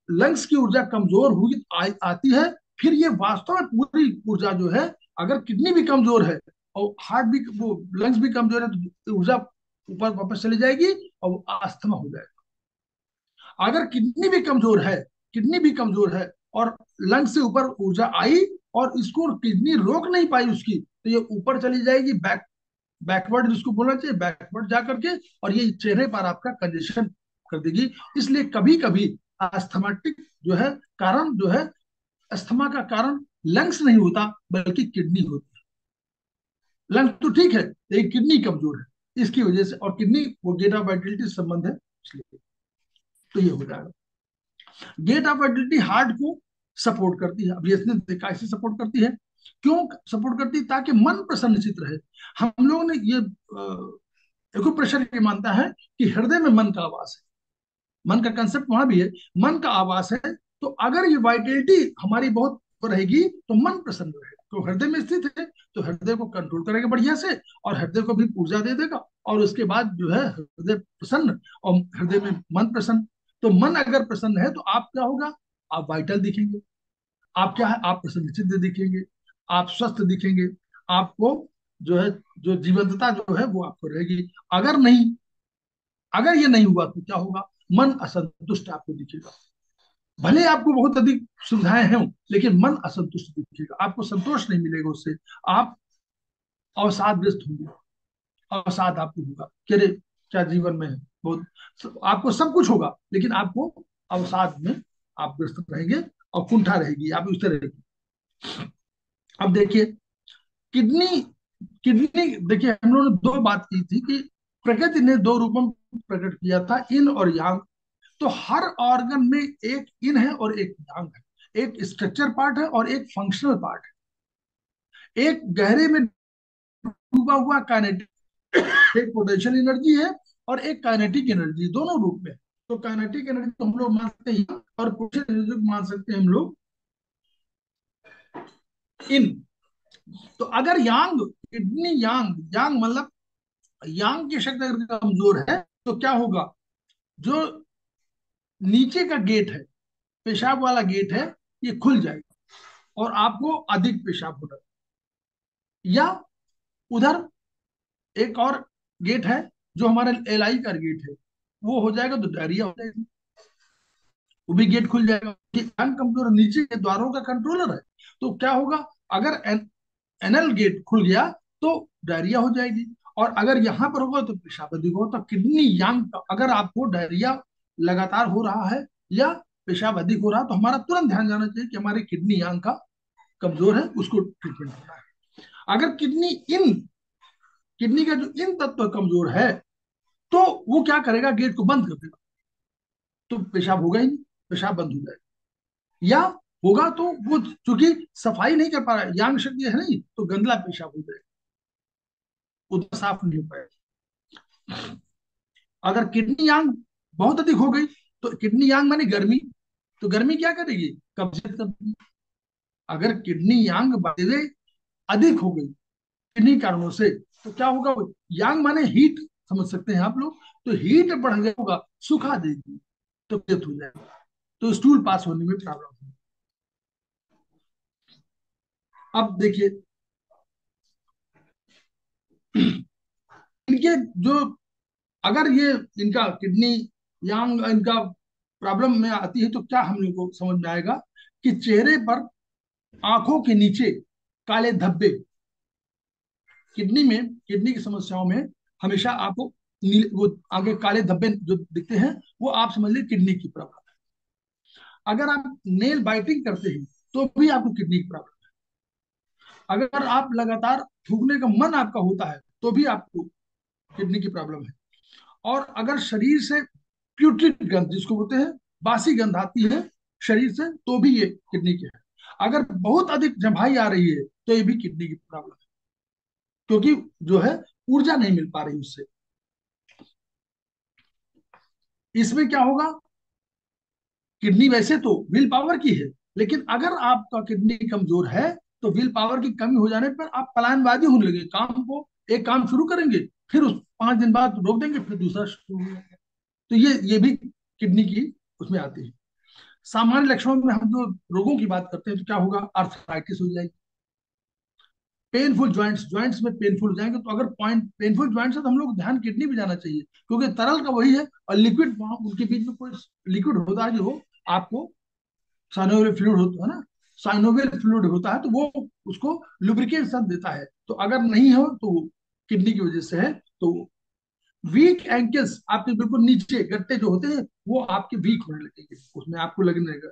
लंग्स की ऊर्जा कमजोर हुई आती है, फिर ये वास्तव में पूरी ऊर्जा जो है, अगर किडनी भी कमजोर है और हार्ट भी, वो लंग्स भी कमजोर है, तो ऊर्जा ऊपर वापस चली जाएगी और वो अस्थमा हो जाएगा। अगर किडनी भी कमजोर है और लंग्स से ऊपर ऊर्जा आई और इसको किडनी रोक नहीं पाई उसकी, तो ये ऊपर चली जाएगी, बैक बैकवर्ड जिसको बोलना चाहिए, बैकवर्ड जा करके, और ये चेहरे पर आपका कंजेशन कर देगी। इसलिए कभी कभी अस्थमाटिक जो है कारण जो है, अस्थमा का कारण लंग्स नहीं होता बल्कि किडनी होती है। लंग्स तो ठीक है लेकिन किडनी कमजोर है, इसकी वजह से। और किडनी वो गेट ऑफ वाइटलिटी से संबंध है, इसलिए तो ये हो जाएगा। गेट ऑफ वाइटलिटी हार्ट को सपोर्ट करती है। अब ये इसने देखा कैसे सपोर्ट करती है, क्यों सपोर्ट करती है? ताकि मन प्रसन्नचित रहे। हम लोगों ने ये एक्यूप्रेशर ये मानता है कि हृदय में मन का आवास है, मन का कंसेप्ट वहां भी है, मन का आवास है। तो अगर ये वाइटलिटी हमारी बहुत रहेगी तो मन प्रसन्न रहेगा। तो हृदय में स्थित है तो हृदय को कंट्रोल करेगा बढ़िया से, और हृदय को भी ऊर्जा दे देगा, और उसके बाद जो है हृदय प्रसन्न, और हृदय में मन प्रसन्न। तो मन अगर प्रसन्न है तो आप क्या होगा, आप वाइटल दिखेंगे, आप क्या है, आप प्रसन्नचित्त दिखेंगे, आप स्वस्थ दिखेंगे, आपको जो है जो जीवंतता जो है वो आपको रहेगी। अगर नहीं, अगर ये नहीं हुआ तो क्या होगा, मन असंतुष्ट आपको दिखेगा। भले आपको बहुत अधिक सुविधाएं हों लेकिन मन असंतुष्ट दिखेगा, आपको संतोष नहीं मिलेगा उससे। आप अवसादग्रस्त होंगे, अवसाद आपको होगा कि अरे क्या जीवन में है, बहुत आपको सब कुछ होगा लेकिन आपको अवसाद में आप ग्रस्त रहेंगे, और कुंठा रहेगी, आप उस तरह रहेगी। अब देखिए किडनी, किडनी देखिए हम लोगों ने दो बात की थी कि प्रकृति ने दो रूपों में प्रकट किया था, इन और यांग। तो हर ऑर्गन में एक इन है और एक यांग है, एक स्ट्रक्चर पार्ट है और एक फंक्शनल पार्ट है। एक गहरे में डूबा हुआ काइनेटिक, एक पोटेंशियल एनर्जी है और एक काइनेटिक एनर्जी, दोनों रूप में। तो काइनेटिक एनर्जी तो हम लोग मान सकते हैं, और पोटेंशियल एनर्जी को मान सकते हैं हम लोग इन। तो अगर यांग, किडनी यांग, यांग मतलब यांग की शक्ति अगर कमजोर है तो क्या होगा, जो नीचे का गेट है, पेशाब वाला गेट है, ये खुल जाएगा और आपको अधिक पेशाब होगा। या उधर एक और गेट है जो हमारे एलआई का गेट है, वो हो जाएगा तो डायरिया हो जाएगी, वो भी गेट खुल जाएगा। अंग कमजोर, नीचे के द्वारों का कंट्रोलर है, तो क्या होगा, अगर एनल गेट खुल गया तो डायरिया हो जाएगी, और अगर यहां पर होगा तो पेशाब अधिक होगा। तो किडनी यांग का अगर आपको डायरिया लगातार हो रहा है या पेशाब अधिक हो रहा है तो हमारा तुरंत ध्यान जाना चाहिए कि हमारी किडनी यांग का कमजोर है, उसको ट्रीटमेंट करना है। अगर किडनी इन, किडनी का जो इन तत्व कमजोर है तो वो क्या करेगा, गेट को बंद कर देगा, तो पेशाब होगा ही नहीं, पेशाब बंद हो जाएगा। या होगा तो वो चूंकि सफाई नहीं कर पा रहा है, यांग शक्ति है नहीं, तो गंदला पेशाब हो जाएगा, उधर साफ नहीं हो पाएगा। अगर किडनी यांग बहुत अधिक हो गई तो किडनी यांग माने गर्मी, तो गर्मी क्या करेगी, कब्जियत कर। अगर किडनी यांग बढ़े अधिक हो गई किन्हीं कारणों से तो क्या होगा, यांग माने हीट, समझ सकते हैं आप लोग। तो हीट बढ़ गया होगा, सुखा देगी, तो डेथ हो जाएगा, तो स्टूल पास होने में प्रॉब्लम होगी। अब देखिए इनके जो, अगर ये इनका किडनी यांग इनका प्रॉब्लम में आती है तो क्या हम लोग को समझ में आएगा कि चेहरे पर, आंखों के नीचे काले धब्बे, किडनी में, किडनी की समस्याओं में हमेशा आपको वो आगे काले धब्बे जो दिखते हैं, वो आप समझ लीजिए किडनी की प्रॉब्लम है। अगर आप नेल बाइटिंग करते हैं तो भी आपको किडनी की प्रॉब्लम है। अगर आप लगातार थूकने का मन आपका होता है तो भी आपको किडनी की प्रॉब्लम है। और अगर शरीर से प्यूट्रिक गंध जिसको बोलते हैं, बासी गंध आती है शरीर से, तो भी ये किडनी की है। अगर बहुत अधिक जम्हाई आ रही है तो ये भी किडनी की प्रॉब्लम है, क्योंकि जो है ऊर्जा नहीं मिल पा रही उससे। इसमें क्या होगा, किडनी वैसे तो विल पावर की है, लेकिन अगर आपका किडनी कमजोर है तो विल पावर की कमी हो जाने पर आप पलायनवादी होने लगे, काम को एक काम शुरू करेंगे, फिर उस 5 दिन बाद रोक देंगे, फिर दूसरा शुरू हो जाएगा। तो ये भी किडनी की उसमें आती है। सामान्य लक्षणों में हम जो रोगों की बात करते हैं तो क्या होगा, आर्थराइटिस हो जाएगी, पेनफुल ज्वाइंट्स, ज्वाइंट्स में पेनफुल हो जाएंगे। तो अगर पॉइंट पेनफुल ज्वाइंट्स है तो हम लोग ध्यान किडनी भी जाना चाहिए, क्योंकि तरल का वही है और लिक्विड वहां उनके बीच में कोई लिक्विड होता है जो आपको साइनोवियल फ्लूइड होता है ना, साइनोवियल फ्लूइड होता है तो वो उसको लुब्रिकेशन देता है। तो अगर नहीं हो तो किडनी की वजह से है। तो वीक एंकल्स आपके बिल्कुल नीचे गट्टे जो होते हैं वो आपके वीक होने लगेंगे, उसमें आपको लगने लगेगा।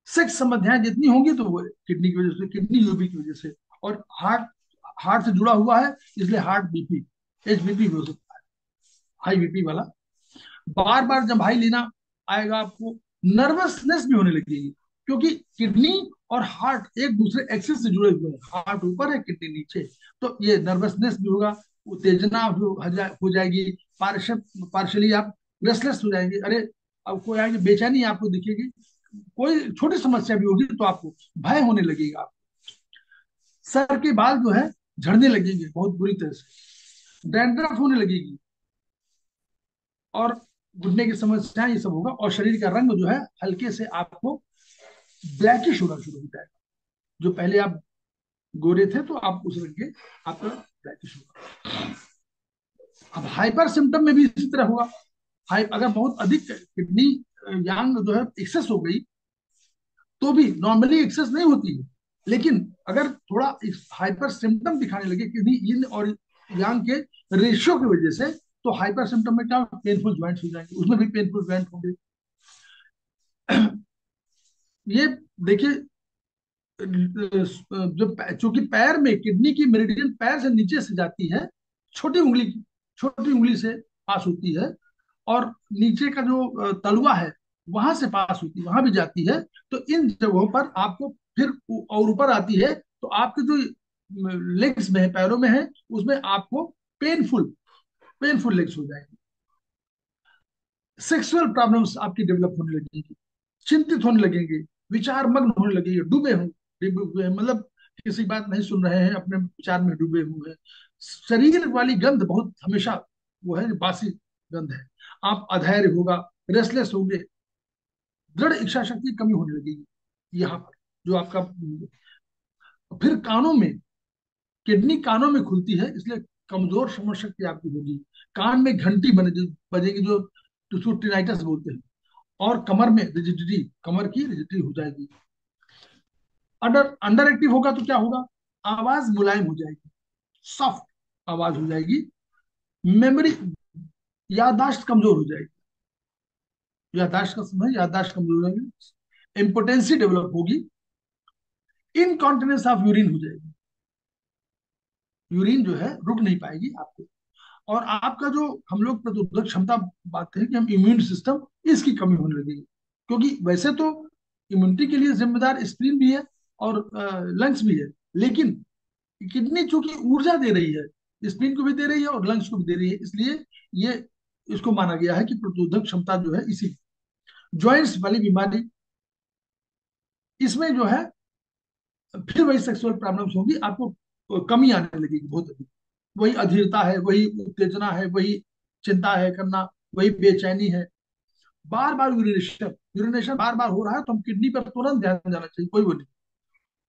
सेक्स संबंधियां जितनी होंगी तो वो किडनी की वजह से, किडनी यूबी की वजह से। और हार्ट, हार्ट से जुड़ा हुआ है, इसलिए हार्ट बीपी, एचबीपी भी हो सकता है, हाई बीपी वाला। बार बार जब भाई लेना आएगा आपको, नर्वसनेस भी होने लगेगी, क्योंकि किडनी और हार्ट एक दूसरे एक्सिस से जुड़े हुए हैं, हार्ट ऊपर है किडनी नीचे। तो ये नर्वसनेस भी होगा, उत्तेजना जो हो जाएगी, पार्शली आप रेस्टलेस हो जाएंगे। अरे अब कोई आएगी, बेचैनी आपको दिखेगी, कोई छोटी समस्या भी होगी तो आपको भय होने लगेगा। सर के बाल जो है झड़ने लगेंगे बहुत बुरी तरह से, डैंड्रफ होने लगेगी, और घुटने की समस्याएं, ये सब होगा। और शरीर का रंग जो है हल्के से आपको ब्लैकिश होना शुरू हो जाएगा। जो पहले आप गोरे थे तो आप उस रंग के, आपका ब्लैकिश होगा। अब हाइपर सिम्टम में भी इसी तरह होगा। अगर बहुत अधिक किडनी यांग जो है एक्सेस हो गई, तो भी नॉर्मली एक्सेस नहीं होती है, लेकिन अगर थोड़ा हाइपर सिम्टम दिखाने लगे किडनी इन और यांग के रेशियो की वजह से, तो हाइपर सिम्टम में क्या, पेनफुल ज्वाइंट्स हो जाएंगे, उसमें भी पेनफुल ज्वाइंट होंगे। ये देखिए, जो चूंकि पैर में किडनी की मेरिडियन पैर से नीचे से जाती है, छोटी उंगली छोटी उंगली से पास होती है, और नीचे का जो तलवा है वहां से पास होती है, वहां भी जाती है। तो इन जगहों पर आपको फिर और ऊपर आती है, तो आपके जो लेग्स में है, पैरों में है, उसमें आपको पेनफुल पेनफुल लेग्स हो जाएंगे। सेक्सुअल प्रॉब्लम्स आपकी डेवलप होने लगेंगी, चिंतित होने लगेंगे, विचार मग्न होने लगेंगे, डूबे हुए हैं, मतलब किसी बात नहीं सुन रहे हैं, अपने विचार में डूबे हुए हैं। शरीर वाली गंध बहुत हमेशा वो है, बासी गंध है। आप अधैर्य होगा, रेस्टलेस होंगे, दृढ़ इच्छा शक्ति की कमी होने लगेगी यहाँ पर, जो आपका। फिर कानों में, किडनी कानों में खुलती है, इसलिए कमजोर समझ शक्ति आपकी होगी। कान में घंटी बजेगी, जो जिसको टिनाइटस बोलते हैं। और कमर में रिजिडिटी, कमर की रिजिडिटी हो जाएगी। अंडर अंडर एक्टिव होगा तो क्या होगा, आवाज मुलायम हो जाएगी, सॉफ्ट आवाज हो जाएगी। मेमोरी, याददाश्त कमजोर हो जाएगी, याददाश्त का समय, याददाश्त कमजोर हो जाएगी। इम्पोटेंसी डेवलप होगी, इनकॉन्टिनेंस ऑफ यूरिन हो जाएगी, यूरिन जो है रुक नहीं पाएगी आपको। और आपका जो, हम लोग प्रतिरोधक क्षमता बात है कि हम इम्यून सिस्टम, इसकी कमी होने लगेगी। क्योंकि वैसे तो इम्यूनिटी के लिए जिम्मेदार स्प्लीन भी है और लंग्स भी है, लेकिन किडनी चूंकि ऊर्जा दे रही है, स्प्लीन को भी दे रही है और लंग्स को भी दे रही है, इसलिए ये इसको माना गया है कि प्रतिरोधक क्षमता जो है इसी। जॉइंट्स वाली बीमारी, इसमें जो है फिर वही सेक्सुअल प्रॉब्लम्स होंगी, आपको कमी आने लगेगी बहुत अधिक। वही अधीरता है, वही उत्तेजना है, वही चिंता है करना, वही बेचैनी है। बार बार यूरिनेशन, यूरिनेशन बार बार हो रहा है, तो हम किडनी पर तुरंत ध्यान जाना चाहिए, कोई वो नहीं।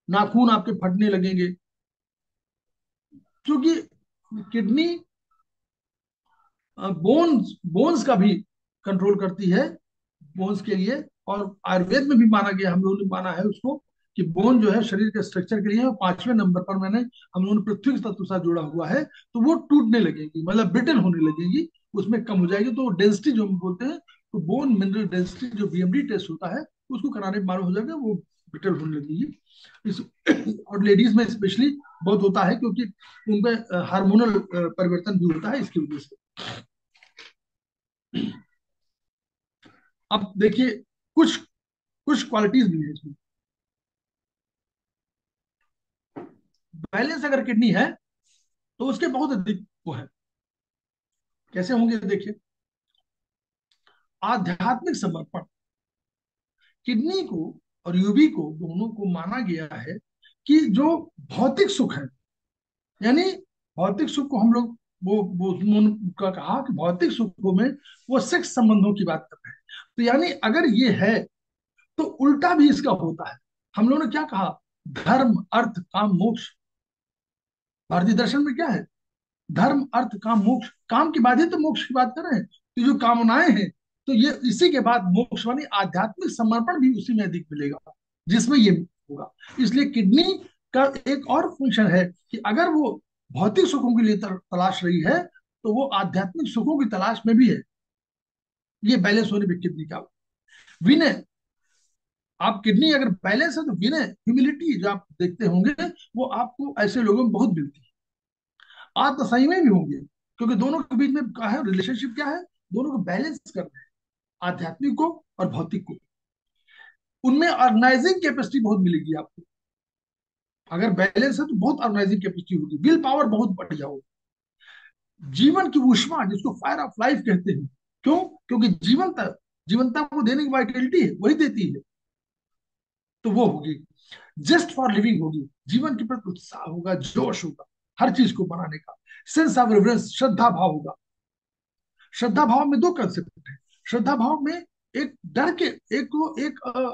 नाखून आपके फटने लगेंगे, क्योंकि किडनी बोन्स बोन्स का भी कंट्रोल करती है, बोन्स के लिए। और आयुर्वेद में भी माना गया, हम लोगों ने माना है उसको, कि बोन जो है शरीर के स्ट्रक्चर के लिए, 5वें नंबर पर मैंने, हम लोगों ने पृथ्वी के तत्व के साथ जोड़ा हुआ है, तो वो टूटने लगेगी, मतलब ब्रिटल होने लगेगी, उसमें कम हो जाएगी। तो डेंसिटी जो हम बोलते हैं, तो बोन मिनरल डेंसिटी जो बीएमडी टेस्ट होता है, उसको कराने में मालूम हो जाएगा वो ब्रिटल होने लगेगी। इस और लेडीज में स्पेशली बहुत होता है, क्योंकि उनमें हार्मोनल परिवर्तन भी होता है इसकी वजह से। अब देखिए, कुछ कुछ क्वालिटीज भी है इसमें। बैलेंस अगर किडनी है तो उसके बहुत अधिक वो है, कैसे होंगे देखिए। आध्यात्मिक समर्पण, किडनी को और यूबी को, दोनों को माना गया है कि जो भौतिक सुख है, यानी भौतिक सुख को हम लोग, वो उन्होंने का कहा कि भौतिक सुखों में वो सेक्स संबंधों की बात कर रहे हैं। तो यानी अगर ये है, तो उल्टा भी इसका होता है। हम लोगों ने क्या कहा, धर्म अर्थ काम मोक्ष। भारतीय दर्शन में क्या है, धर्म अर्थ काम मोक्ष, काम के बाद ही तो मोक्ष की बात कर रहे हैं। तो जो कामनाएं हैं, तो ये इसी के बाद मोक्ष, यानी आध्यात्मिक समर्पण भी उसी में अधिक मिलेगा, जिसमें ये होगा। इसलिए किडनी का एक और फंक्शन है कि अगर वो भौतिक सुखों के लिए तलाश रही है, तो वो आध्यात्मिक सुखों की तलाश में भी है। ये बैलेंस होने पे किडनी का विनय। आप किडनी अगर बैलेंस है तो विनय, ह्यूमिलिटी जो आप देखते होंगे, वो आपको ऐसे लोगों में बहुत मिलती है। आत्मसंयमी भी होंगे, क्योंकि दोनों के बीच में क्या है, रिलेशनशिप क्या है, दोनों को बैलेंस करना है, आध्यात्मिक को और भौतिक को। उनमें ऑर्गेनाइजिंग कैपेसिटी बहुत मिलेगी आपको। अगर बैलेंस है तो बहुत ऑर्गेनाइजिंग कैपेसिटी होगी, विल पावर बहुत बढ़िया होगी। जीवन की ऊष्मा, जिसको फायर ऑफ लाइफ कहते हैं। क्यों? क्योंकि जीवनता को देने की वाइटलिटी है, वही देती है। तो वो होगी। जस्ट फॉर लिविंग होगी, जीवन के प्रति उत्साह होगा, जोश होगा, हर चीज को बनाने का। सेंस ऑफ रेवरेंस, श्रद्धा भाव होगा। श्रद्धा भाव में दो कंसेप्ट है। श्रद्धा भाव में एक डर के,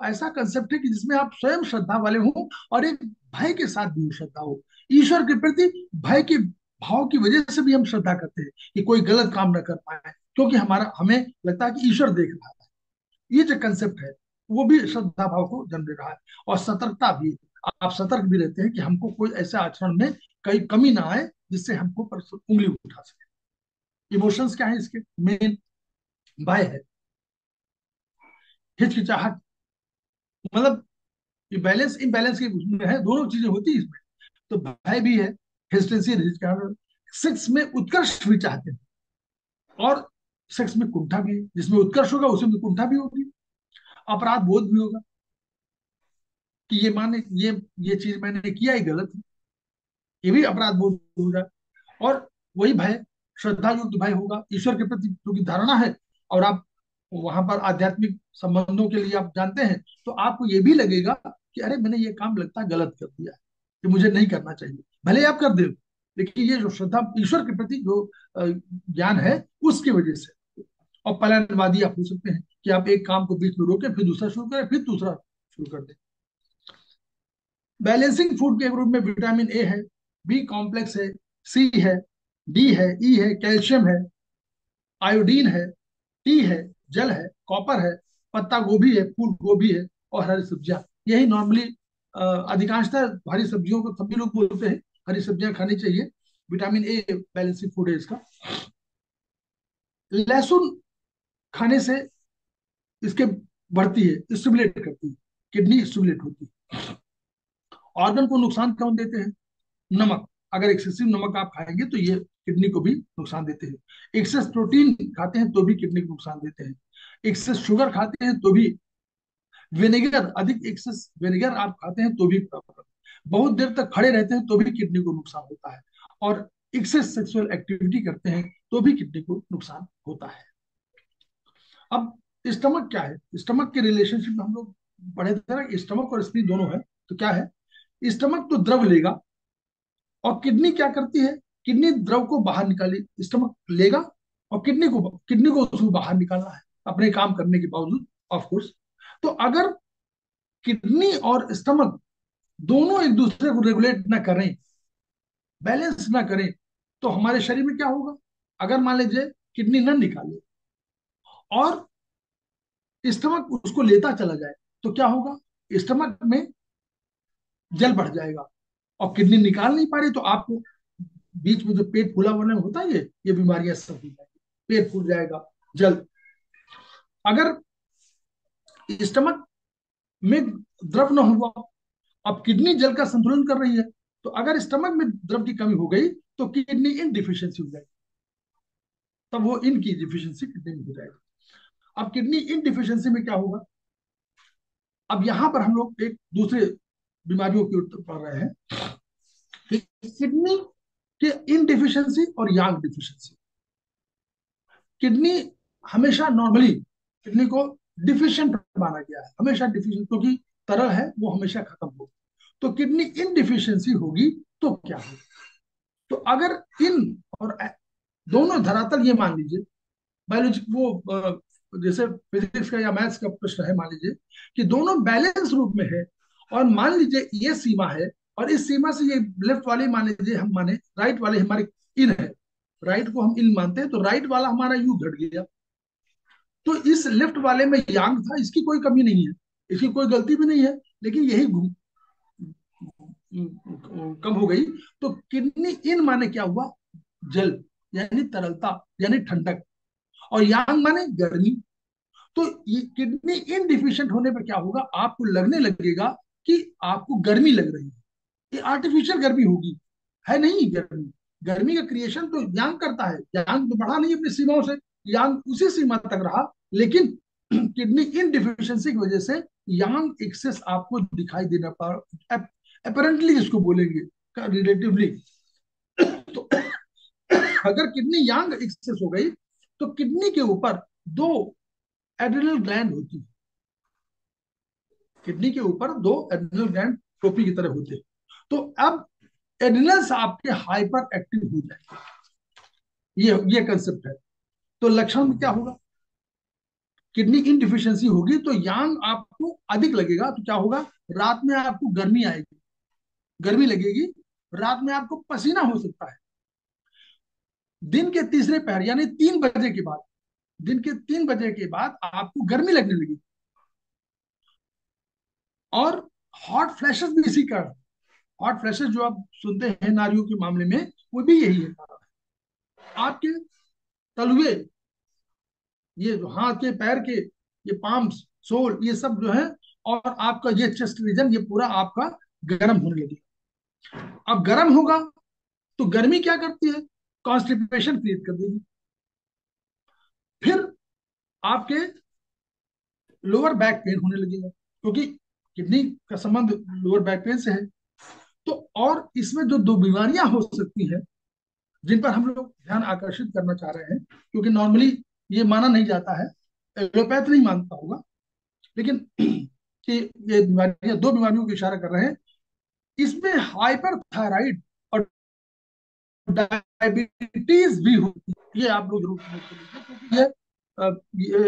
ऐसा कंसेप्ट है कि जिसमें आप स्वयं श्रद्धा वाले हो, और एक भय के साथ भी श्रद्धा हो। ईश्वर के प्रति भय के भाव की वजह से भी हम श्रद्धा करते हैं कि कोई गलत काम न कर पाए, क्योंकि हमें लगता है कि ईश्वर देख रहा है। ये जो कंसेप्ट है, वो भी श्रद्धा भाव को जन्म दे रहा है। और सतर्कता भी, आप सतर्क भी रहते हैं कि हमको कोई ऐसे आचरण में कहीं कमी ना आए जिससे हमको उंगली उठा सके। इमोशंस क्या है इसके? मेन भय है, हिचकिचाहट, मतलब ये बैलेंस इम्बैलेंस की उसमें है, दोनों चीजें होती है इसमें। तो भय भी है, हेजिटेंसी, हिचकिचाहट। सेक्स में उत्कर्ष भी चाहते हैं, और सेक्स में कुंठा भी है। जिसमें उत्कर्ष होगा उसमें कुंठा भी होगी। अपराध बोध भी होगा कि ये माने ये चीज मैंने किया, ये गलत है, ये भी अपराध बोध हो जाए। और वही भय, श्रद्धा युक्त भय होगा ईश्वर के प्रति, क्योंकि धारणा है। और आप वहां पर आध्यात्मिक संबंधों के लिए आप जानते हैं, तो आपको ये भी लगेगा कि अरे मैंने ये काम लगता है गलत कर दिया है, कि मुझे नहीं करना चाहिए, भले ही आप कर दे। लेकिन ये जो श्रद्धा ईश्वर के प्रति जो ज्ञान है, उसकी वजह से। और पलायनवादी आप हो सकते हैं कि आप एक काम को बीच में रोके, फिर दूसरा शुरू करें, फिर दूसरा शुरू कर दें। बैलेंसिंग फूड के ग्रुप में विटामिन ए है, बी कॉम्प्लेक्स है, सी है, डी है, ई है, कैल्शियम है, आयोडीन है, टी है, जल है, कॉपर है, पत्ता गोभी है, फूल गोभी है, और हरी सब्जियां। यही नॉर्मली अधिकांशतः हरी सब्जियों को सभी लोग बोलते हैं, हरी सब्जियां खानी चाहिए। विटामिन ए बैलेंसिंग फूड है इसका। लहसुन खाने से इसके बढ़ती है, स्टिमुलेट करती है, किडनी स्टिमुलेट होती है। ऑर्गन को नुकसान कौन देते हैं? नमक। अगर एक्सेसिव नमक आप खाएंगे तो ये किडनी को भी नुकसान देते हैं। एक्सेस प्रोटीन खाते हैं तो भी किडनी को नुकसान देते हैं। एक्सेस शुगर खाते हैं तो भी, विनेगर, अधिक एक्सेस विनेगर आप खाते हैं तो भी प्रॉब्लम। बहुत देर तक खड़े रहते हैं तो भी किडनी को नुकसान होता है। और एक्सेस सेक्सुअल एक्टिविटी करते हैं तो भी किडनी को नुकसान होता है। अब स्टमक क्या है? स्टमक के रिलेशनशिप में हम लोग पढ़े थे ना, स्टमक और स्प्लीन दोनों है। तो क्या है? स्टमक तो द्रव लेगा, और किडनी क्या करती है? किडनी द्रव को बाहर निकाली, स्टमक लेगा, और किडनी को उसको बाहर निकालना है अपने काम करने के बावजूद, ऑफ कोर्स। तो अगर किडनी और स्टमक दोनों एक दूसरे को रेगुलेट ना करें, बैलेंस ना करें, तो हमारे शरीर में क्या होगा? अगर मान लीजिए किडनी न निकाले और स्टमक उसको लेता चला जाए, तो क्या होगा? स्टमक में जल बढ़ जाएगा, और किडनी निकाल नहीं पा रही, तो आपको बीच में जो पेट फूला होने होता है, ये बीमारियां सब हो जाएगी। पेट फूल जाएगा, जल। अगर स्टमक में द्रव न हुआ, अब किडनी जल का संतुलन कर रही है, तो अगर स्टमक में द्रव की कमी हो गई तो किडनी इन डिफिशियंसी हो जाएगी, तब वो इनकी डिफिशियंसी किडनी में हो जाएगी। अब किडनी इन डिफिशियंसी में क्या होगा? अब यहां पर हम लोग एक दूसरे बीमारियों की ओर पढ़ रहे हैं कि किडनी के इन डिफिशियंसी और यांग डिफिशियंसी। किडनी हमेशा नॉर्मली, किडनी को डिफिशियंट माना गया है, हमेशा डिफिशियंट, क्योंकि तरल है वो हमेशा खत्म हो। तो किडनी इन डिफिशियंसी होगी तो क्या होगा? तो अगर इन और दोनों धरातल, ये मान लीजिए बायोलॉजी वो जैसे फिजिक्स का या मैथ्स का प्रश्न है, मान लीजिए कि दोनों बैलेंस रूप में है, और मान लीजिए ये सीमा है, और इस सीमा से ये लेफ्ट वाले मान लीजिए हम माने, राइट वाले हमारे इन है, राइट को हम इन मानते हैं, तो राइट वाला हमारा यू घट गया। तो इस लेफ्ट वाले में यांग था, इसकी कोई कमी नहीं है, इसकी कोई गलती भी नहीं है, लेकिन यही कम हो गई, तो किडनी इन माने क्या हुआ, जल, यानी तरलता, यानी ठंडक, और यांग माने गर्मी। तो ये किडनी इन डिफिशिएंट होने पर क्या होगा, आपको लगने लगेगा कि आपको गर्मी लग रही है। ये आर्टिफिशियल गर्मी होगी, है नहीं गर्मी। गर्मी का क्रिएशन तो यांग करता है, यांग तो बढ़ा नहीं अपनी सीमाओं से, यांग उसी सीमा तक रहा। लेकिन किडनी इन डिफिशियंसी की वजह से यांग एक्सेस आपको दिखाई देना पा, अपेरेंटली इसको बोलेंगे रिलेटिवली। तो अगर किडनी यांग एक्सेस हो गई, तो किडनी के ऊपर दो एड्रिनल ग्लैंड होती है। किडनी के ऊपर दो एड्रिनल ग्लैंड टोपी की तरह होते हैं। तो अब एड्रिनल्स आपके हाइपर एक्टिव हो जाएंगे, ये कंसेप्ट है। तो लक्षण में क्या होगा, किडनी इनडिफिशियंसी होगी तो यांग आपको अधिक लगेगा, तो क्या होगा, रात में आपको गर्मी आएगी, गर्मी लगेगी, रात में आपको पसीना हो सकता है। दिन के तीसरे पहर यानी 3 बजे के बाद, दिन के 3 बजे के बाद आपको गर्मी लगने लगी। और हॉट फ्लैशेस भी इसी का, हॉट फ्लैशेस जो आप सुनते हैं नारियों के मामले में, वो भी यही है। आपके तलुए, ये जो हाथ के पैर के, ये पाम्स, सोल, ये सब जो है, और आपका ये चेस्ट रीजन, ये पूरा आपका गर्म होने लगे। अब गर्म होगा तो गर्मी क्या करती है, कॉन्स्टिपेशन क्रिएट कर देगी। फिर आपके लोअर बैक पेन होने लगेगा, क्योंकि किडनी का संबंध लोअर बैक पेन से है। तो और इसमें जो दो बीमारियां हो सकती हैं, जिन पर हम लोग ध्यान आकर्षित करना चाह रहे हैं, क्योंकि नॉर्मली ये माना नहीं जाता है, एलोपैथ नहीं मानता होगा, लेकिन कि ये बीमारियां, दो बीमारियों को इशारा कर रहे हैं। इसमें हाइपर थायराइड और डायबिटीज भी होती है, ये आप लोग जरूर नोट कर लीजिए, क्योंकि ये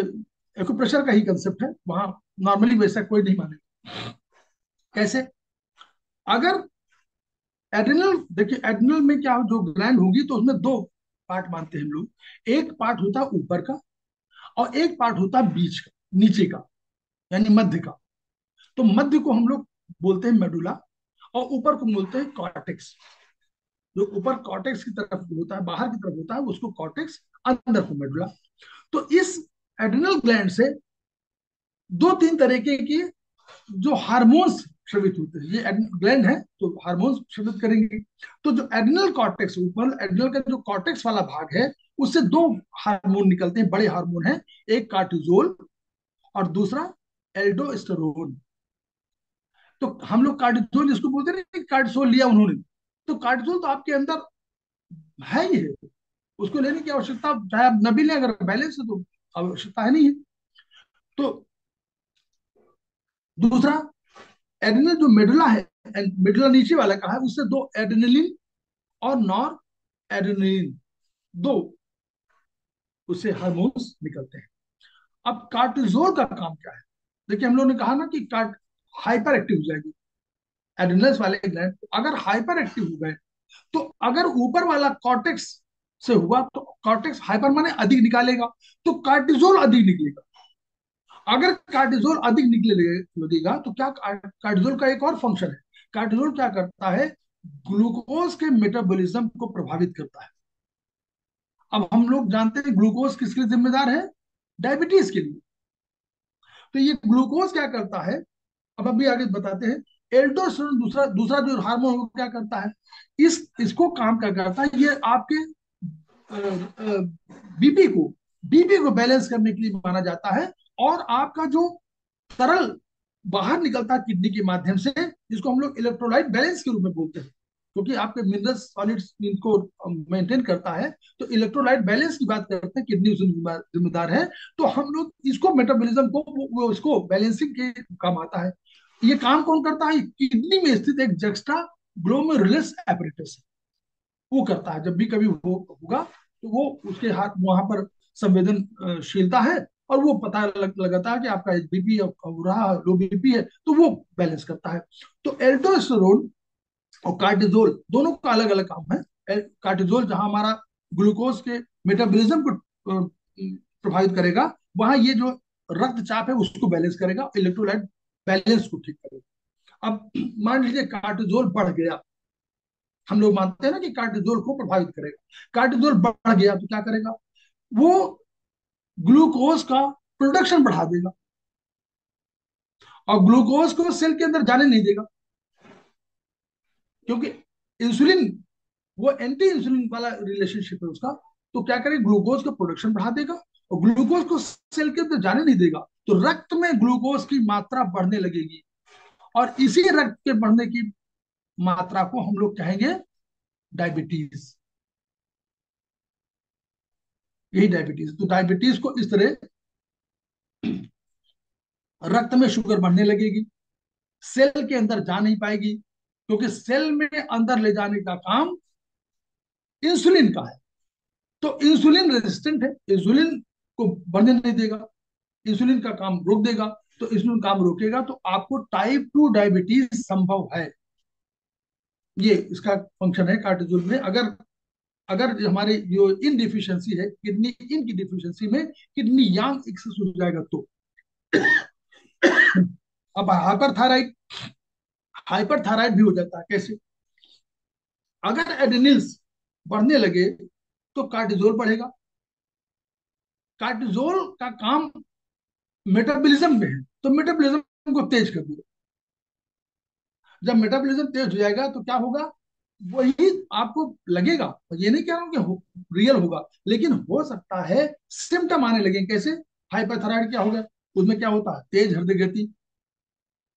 एक्यूप्रेशर का ही कंसेप्ट है, वहां नॉर्मली वैसा कोई नहीं मानेगा। कैसे, अगर एड्रिनल, देखिए एड्रिनल में क्या जो ग्लैंड होगी तो उसमें दो पार्ट मानते हैं हम लोग। एक पार्ट होता है ऊपर का, और एक पार्ट होता है बीच का, नीचे का, यानी मध्य का। तो मध्य को हम लोग बोलते हैं मेडुला, और ऊपर को बोलते हैं कॉर्टेक्स। जो ऊपर कॉर्टेक्स की तरफ होता है, बाहर की तरफ होता है, उसको कॉर्टेक्स, अंदर को मेडुला। तो इस एड्रिनल ग्लैंड से दो तीन तरीके की जो हार्मोन्स स्रावित होते हैं, ये ग्लैंड है तो हार्मोन्स स्रावित करेंगे। तो जो एड्रिनल कॉर्टेक्स, ऊपर एड्रिनल का जो कॉर्टेक्स वाला भाग है, उससे दो हार्मोन निकलते हैं, बड़े हार्मोन हैं, एक कार्टिजोल और दूसरा एल्डोस्टेरोन। तो हम लोग कार्टिजोल जिसको बोलते हैं, कार्टिसोल लिया उन्होंने, तो कार्टिसोल तो आपके अंदर है ही है, उसको लेने की आवश्यकता, चाहे आप न भी लें, अगर बैलेंस है तो आवश्यकता है नहीं है। तो दूसरा, एड्रिनल जो मेडुला है, मेडुला नीचे वाला का है, उससे दो एड्रिनलिन और नॉर एड्रिनलिन, दो उससे हार्मोन्स निकलते हैं। अब कार्टिजोल का काम क्या है, देखिए हम लोगों ने कहा ना कि कार्ट हाइपर एक्टिव हो जाएगी, एड्रिनल्स वाले ग्लैंड अगर हाइपर एक्टिव हो गए, तो अगर ऊपर वाला कॉर्टेक्स से हुआ तो कॉर्टेक्स हाइपर माने अधिक निकालेगा, तो कार्टिजोल अधिक निकलेगा। अगर कार्टिजोल अधिक निकले लगेगा तो क्या, कार्टिजोल का एक और फंक्शन है, कार्टिजोल क्या करता है, ग्लूकोज के मेटाबॉलिज्म को प्रभावित करता है। अब हम लोग जानते हैं ग्लूकोज किसके लिए जिम्मेदार है, डायबिटीज के लिए। तो ये ग्लूकोज क्या करता है, अब अभी आगे बताते हैं। एल्डोस्टेरोन दूसरा दूसरा जो हार्मोन है वो क्या करता है, इसको काम क्या करता है, ये आपके बीपी को, बीपी को बैलेंस करने के लिए माना जाता है। और आपका जो तरल बाहर निकलता है किडनी के माध्यम से, जिसको हम लोग इलेक्ट्रोलाइट बैलेंस के रूप में बोलते हैं, क्योंकि आपके मिनरल्स सॉलिड्स इनको मेंटेन करता है। तो इलेक्ट्रोलाइट बैलेंस की बात करते हैं, किडनी उसमें जिम्मेदार है। तो हम लोग इसको मेटाबॉलिज्म को इसको बैलेंसिंग के काम आता है। ये काम कौन करता है, किडनी में स्थित एक जक्स्टा ग्लोमेरुलस एपरेटस, वो करता है। जब भी कभी वो होगा तो वो उसके हाथ वहां पर संवेदनशीलता है, और वो पता लगाता है कि आपका बीपी हो रहा, लो बीपी है, तो वो बैलेंस करता है। तो एल्डोस्टेरोन और कार्टिजोल दोनों का अलग अलग काम है। कार्टिजोल जहां हमारा ग्लूकोज के मेटाबॉलिज्म को प्रभावित करेगा, वहां ये जो रक्तचाप है उसको बैलेंस करेगा, इलेक्ट्रोलाइट बैलेंस को ठीक करेगा। अब मान लीजिए कार्टिजोल बढ़ गया, हम लोग मानते हैं ना कि कार्टिजोल को प्रभावित करेगा। कार्टिजोल बढ़ गया तो क्या करेगा, वो ग्लूकोज का प्रोडक्शन बढ़ा देगा, और ग्लूकोज को सेल के अंदर जाने नहीं देगा, क्योंकि इंसुलिन, वो एंटी इंसुलिन वाला रिलेशनशिप है उसका। तो क्या करेगा, ग्लूकोज का प्रोडक्शन बढ़ा देगा, और ग्लूकोज को सेल के अंदर जाने नहीं देगा, तो रक्त में ग्लूकोज की मात्रा बढ़ने लगेगी, और इसी रक्त के बढ़ने की मात्रा को हम लोग कहेंगे डायबिटीज। यही डायबिटीज, तो डायबिटीज को इस तरह रक्त में शुगर बढ़ने लगेगी, सेल के अंदर जा नहीं पाएगी, क्योंकि सेल में अंदर ले जाने का काम इंसुलिन का है। तो इंसुलिन रेजिस्टेंट है, इंसुलिन को बढ़ने नहीं देगा, इंसुलिन का काम रोक देगा। तो इंसुलिन काम रोकेगा तो आपको टाइप 2 डायबिटीज संभव है। ये इसका फंक्शन है कार्टिजोल में। अगर अगर हमारे जो इन डिफिशियंसी है, किडनी इन की डिफिशियंसी में किडनी यांग एक्सेस हो जाएगा तो। अब हाइपर थायराइड भी हो जाता है। कैसे, अगर एडेनिल्स बढ़ने लगे तो कार्टिजोल बढ़ेगा। कार्टिजोल का काम मेटाबॉलिज्म में है, तो मेटाबॉलिज्म को तेज कर दिया। जब मेटाबॉलिज्म तेज हो जाएगा तो क्या होगा, वही आपको लगेगा। ये नहीं कह रहा हूं कि रियल होगा, लेकिन हो सकता है सिम्टम आने लगे। कैसे, हाइपरथायराइड क्या होगा, उसमें क्या होता है, तेज हृदय गति,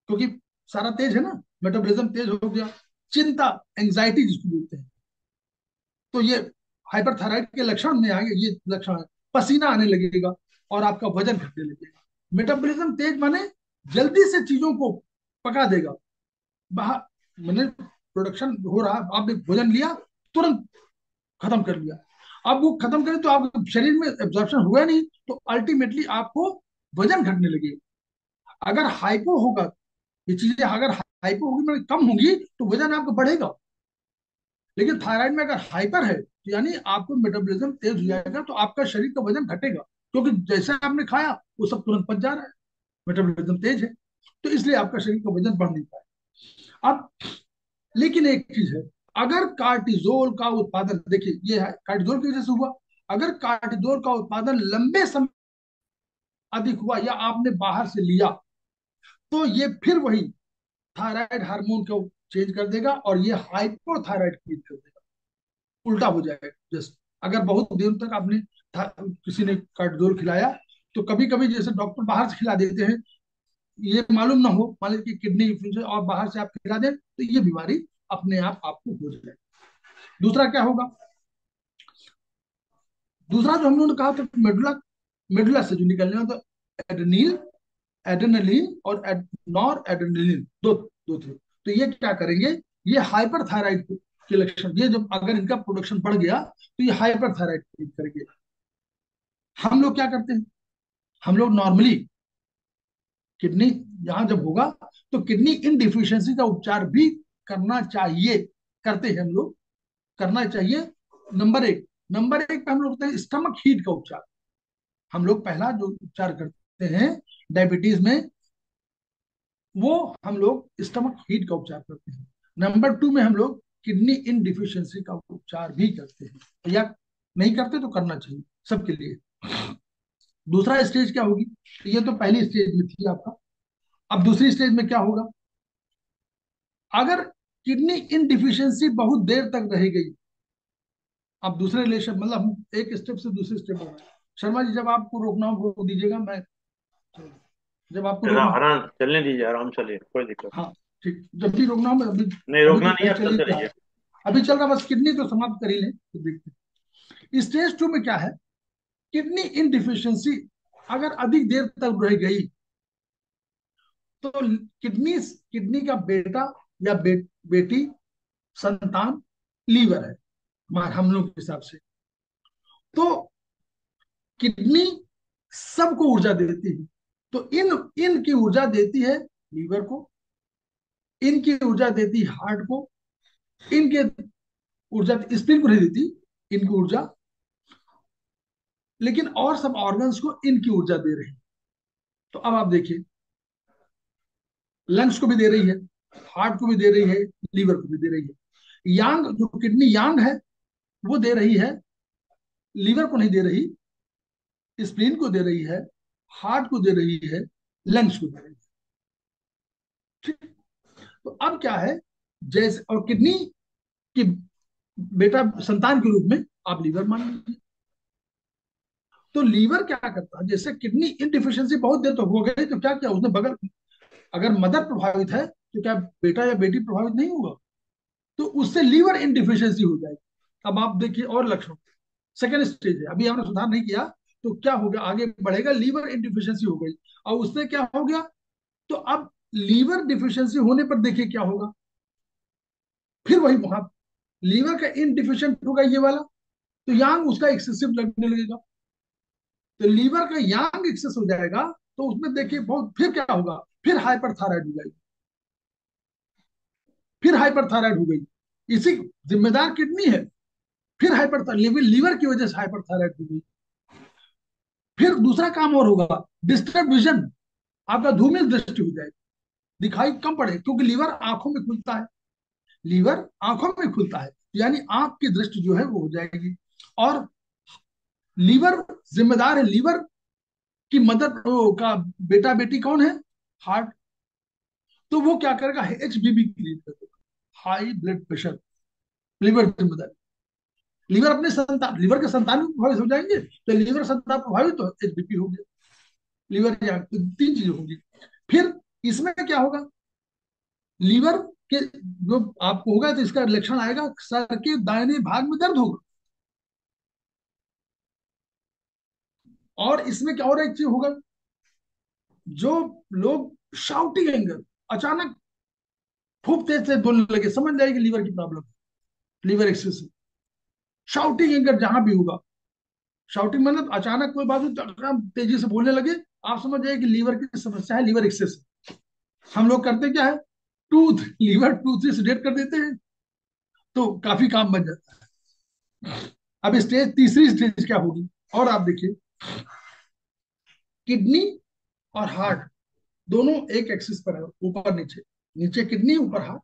क्योंकि सारा तेज है ना, मेटाबॉलिज्म तेज हो गया। चिंता, एंजाइटी जिसको बोलते हैं, तो ये हाइपरथायराइड के लक्षण में आएंगे। ये लक्षण है, पसीना आने लगेगा और आपका वजन घटने लगेगा। मेटाबॉलिज्म तेज माने जल्दी से चीजों को पका देगा, बाहर मैंने प्रोडक्शन हो रहा, आपने भोजन लिया, तुरंत खत्म कर लिया। अब वो खत्म करें तो आपके शरीर में एब्जॉर्प्शन हुआ नहीं, तो अल्टीमेटली आपको वजन घटने लगेगा। अगर हाइपो होगा, ये चीजें अगर हाइपो होगी मतलब कम होगी, तो वजन आपका बढ़ेगा। लेकिन थायराइड में अगर हाइपर है तो यानी आपको मेटाबॉलिज्म तेज हो जाएगा, तो आपका शरीर का वजन घटेगा, क्योंकि जैसे आपने खाया वो सब तुरंत पच जा रहा है, मेटाबॉलिज्म तेज है। तो इसलिए आपका शरीर का वजन बढ़ नहीं पाए। अब लेकिन एक चीज है, अगर कार्टिजोल का उत्पादन, देखिए ये है कार्टिजोल की वजह से हुआ, अगर कार्टिजोल का उत्पादन लंबे समय अधिक हुआ या आपने बाहर से लिया, तो ये फिर वही थायराइड हार्मोन को चेंज कर देगा और ये हाइपोथायराइड क्रिएट कर देगा, उल्टा हो जाएगा। जस्ट अगर बहुत देर तक आपने किसी ने कार्टिजोल खिलाया, तो कभी कभी जैसे डॉक्टर बाहर से खिला देते हैं, ये मालूम ना हो, मान लीजिए किडनी इन्फेक्शन और बाहर से आप खिला दें, तो ये बीमारी अपने आप आपको हो जाएगी। दूसरा क्या होगा, दूसरा जो हम लोगों ने कहा था, मेडुला, मेडुला से जो निकलने वाला, तो एडेनिल, एडेनलिन और नॉर एडेनलिन, दो दो थे। तो ये क्या करेंगे, ये हाइपर थायराइड के लक्षण, ये जब अगर इनका प्रोडक्शन बढ़ गया तो ये हाइपर थायराइड करेंगे। हम लोग क्या करते हैं, हम लोग नॉर्मली किडनी यहां जब होगा तो किडनी इन डिफिशियंसी का उपचार भी करना चाहिए, करते हैं हम लोग, करना चाहिए। नंबर एक पे हम लोग करते हैं स्टमक हीट का उपचार। हम लोग पहला जो उपचार करते हैं डायबिटीज में, वो हम लोग स्टमक हीट का उपचार करते हैं। नंबर 2 में हम लोग किडनी इन डिफिशियंसी का उपचार भी करते हैं, या नहीं करते तो करना चाहिए सबके लिए। दूसरा स्टेज क्या होगी, तो ये तो पहली स्टेज में थी आपका। अब दूसरी स्टेज में क्या होगा, अगर किडनी इन डिफिशियंसी बहुत देर तक रह गई, अब दूसरे रिलेशन मतलब हम एक स्टेप से दूसरे स्टेप हो गए। शर्मा जी, जब आपको रोकना हो रोक दीजिएगा, मैं जब आपको चलो रोकना हो। आराम चलने दीजिए, आराम चलिए, कोई दिक्कत हाँ ठीक, जब भी रोकना हो मैं अभी। नहीं, अभी रोकना तो नहीं है, खैर आप चल ही चलते रहा रहिए। है, अभी चल रहा, बस किडनी तो समाप्त कर ही लें तो देखते हैं। स्टेज 2 में क्या है, किडनी इन डिफिशियंसी अगर अधिक देर तक रह गई, तो किडनी किडनी का बेटा या बेटी संतान लीवर है हमारे हम लोग के हिसाब से। तो किडनी सबको ऊर्जा देती है, तो इनकी ऊर्जा देती है लीवर को, इनकी ऊर्जा देती है हार्ट को, इनके ऊर्जा स्प्लीन को नहीं देती इनकी ऊर्जा, लेकिन और सब ऑर्गन्स को इनकी ऊर्जा दे रही है। तो अब आप देखिए, लंग्स को भी दे रही है, हार्ट को भी दे रही है, लीवर को भी दे रही है। यांग जो किडनी यांग है वो दे रही है, लीवर को नहीं दे रही, स्प्लीन को दे रही है, हार्ट को दे रही है, लंग्स को दे रही है। ठीक। तो अब क्या है, जैसे और किडनी की बेटा संतान के रूप में आप लीवर मान लीजिए। तो लीवर क्या करता है, जैसे किडनी इनडिफिशियंसी बहुत देर तो हो गई, तो क्या किया उसने बगल, अगर मदर प्रभावित है तो क्या बेटा या बेटी प्रभावित नहीं होगा? तो उससे लीवर इनडिफिशियंसी हो जाएगी। अब आप देखिए और लक्षण, सेकेंड स्टेज है, अभी हमने सुधार नहीं किया, तो क्या हो गया, आगे बढ़ेगा, लीवर इनडिफिशियंसी हो गई। और उससे क्या हो गया, तो अब लीवर डिफिशियंसी होने पर देखिए क्या होगा, फिर वही वहां लीवर का इनडिफिशियंट होगा ये वाला, तो यांग उसका एक्सेसिव लगने लगेगा। तो लीवर का यांग एक्सेस हो जाएगा, तो उसमें देखिए बहुत, फिर क्या होगा, फिर हाइपरथायराइड हो जाएगी, फिर हाइपरथायराइड हो गई, इसी जिम्मेदार किडनी है, फिर हाइपर लीवर की वजह से हाइपरथायराइड हो गई। फिर दूसरा काम और होगा, डिस्टर्ब विजन, आपका धूमिल दृष्टि हो जाएगी, दिखाई कम पड़े, क्योंकि लीवर आंखों में खुलता है, लीवर आंखों में खुलता है, यानी आंख की दृष्टि जो है वो हो जाएगी। और लीवर जिम्मेदार है, लीवर की मदर का बेटा बेटी कौन है, हार्ट। तो वो क्या करेगा, HBB क्रिएट कर देगा, हाई ब्लड प्रेशर, लीवर जिम्मेदार। लीवर अपने संतान, लीवर के संतान भी प्रभावित हो जाएंगे, तो लीवर संतान प्रभावित तो HBP हो गया, लीवर या तो तीन चीजें होंगी। फिर इसमें क्या होगा, लीवर के जो आपको होगा तो इसका लक्षण आएगा, सर के दाहिने भाग में दर्द होगा। और इसमें क्या और एक चीज होगा, जो लोग शाउटिंग एंगर, अचानक खूब तेज से बोलने लगे, समझ जाएगी लीवर की problem, liver excess. Shouting anger जहां भी होगा, शाउटिंग मतलब अचानक कोई बात हो तो तेजी से बोलने लगे, आप समझ जाइए कि लीवर की समस्या है, लीवर एक्सेस। हम लोग करते क्या है, लीवर टूथ से डेट कर देते हैं, तो काफी काम बन जाता है। अब स्टेज, तीसरी स्टेज क्या होगी, और आप देखिए, किडनी और हार्ट दोनों एक एक्सिस पर है, ऊपर नीचे, नीचे किडनी ऊपर हार्ट।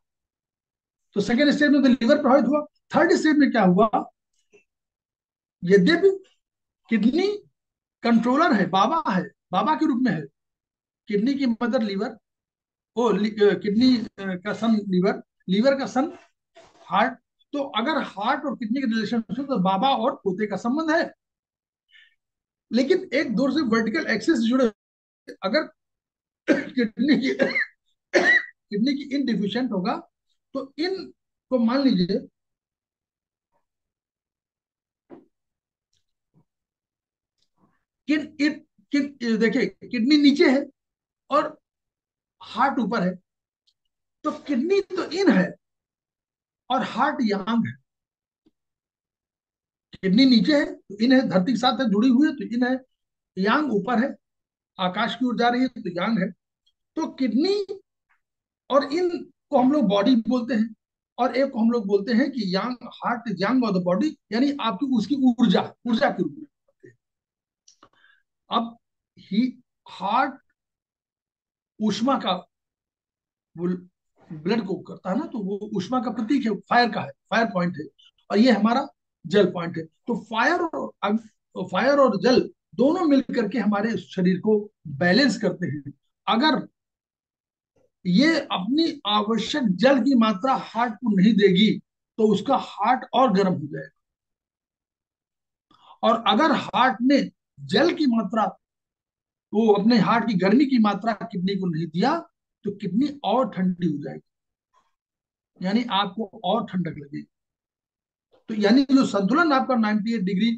तो सेकेंड स्टेज में तो लीवर प्रभावित हुआ। थर्ड स्टेज में क्या हुआ, यद्यपि किडनी कंट्रोलर है, बाबा है, बाबा के रूप में है, किडनी की मदर लीवर, ओ किडनी का सन लीवर, लीवर का सन हार्ट। तो अगर हार्ट और किडनी के रिलेशनशिप, तो बाबा और पोते का संबंध है, लेकिन एक दूर से वर्टिकल एक्सिस जुड़े। अगर किडनी की किडनी की इनडिफिशियंट होगा, तो इन को मान लीजिए, किन किन देखिए, किडनी नीचे है और हार्ट ऊपर है, तो किडनी तो इन है और हार्ट यांग है। किडनी नीचे है तो इन है, धरती के साथ है, जुड़ी हुई है तो इन है, यांग ऊपर है, आकाश की ओर जा रही है तो यांग है। तो किडनी और इन को हम लोग बॉडी बोलते हैं, और एक को हम लोग बोलते हैं कि yang, heart is yang of the body, यानी आपकी उसकी ऊर्जा, ऊर्जा के रूप में बोलते हैं। अब ही हार्ट ऊष्मा का, वो ब्लड को करता है ना, तो वो ऊष्मा का प्रतीक है, फायर का है, फायर पॉइंट है, और ये हमारा जल पॉइंट है। तो फायर और जल दोनों मिलकर के हमारे शरीर को बैलेंस करते हैं। अगर ये अपनी आवश्यक जल की मात्रा हार्ट को नहीं देगी, तो उसका हार्ट और गर्म हो जाएगा। और अगर हार्ट ने जल की मात्रा, वो अपने हार्ट की गर्मी की मात्रा किडनी को नहीं दिया, तो किडनी और ठंडी हो जाएगी, यानी आपको और ठंडक लगेगी। तो यानी जो संतुलन आपका 98 डिग्री,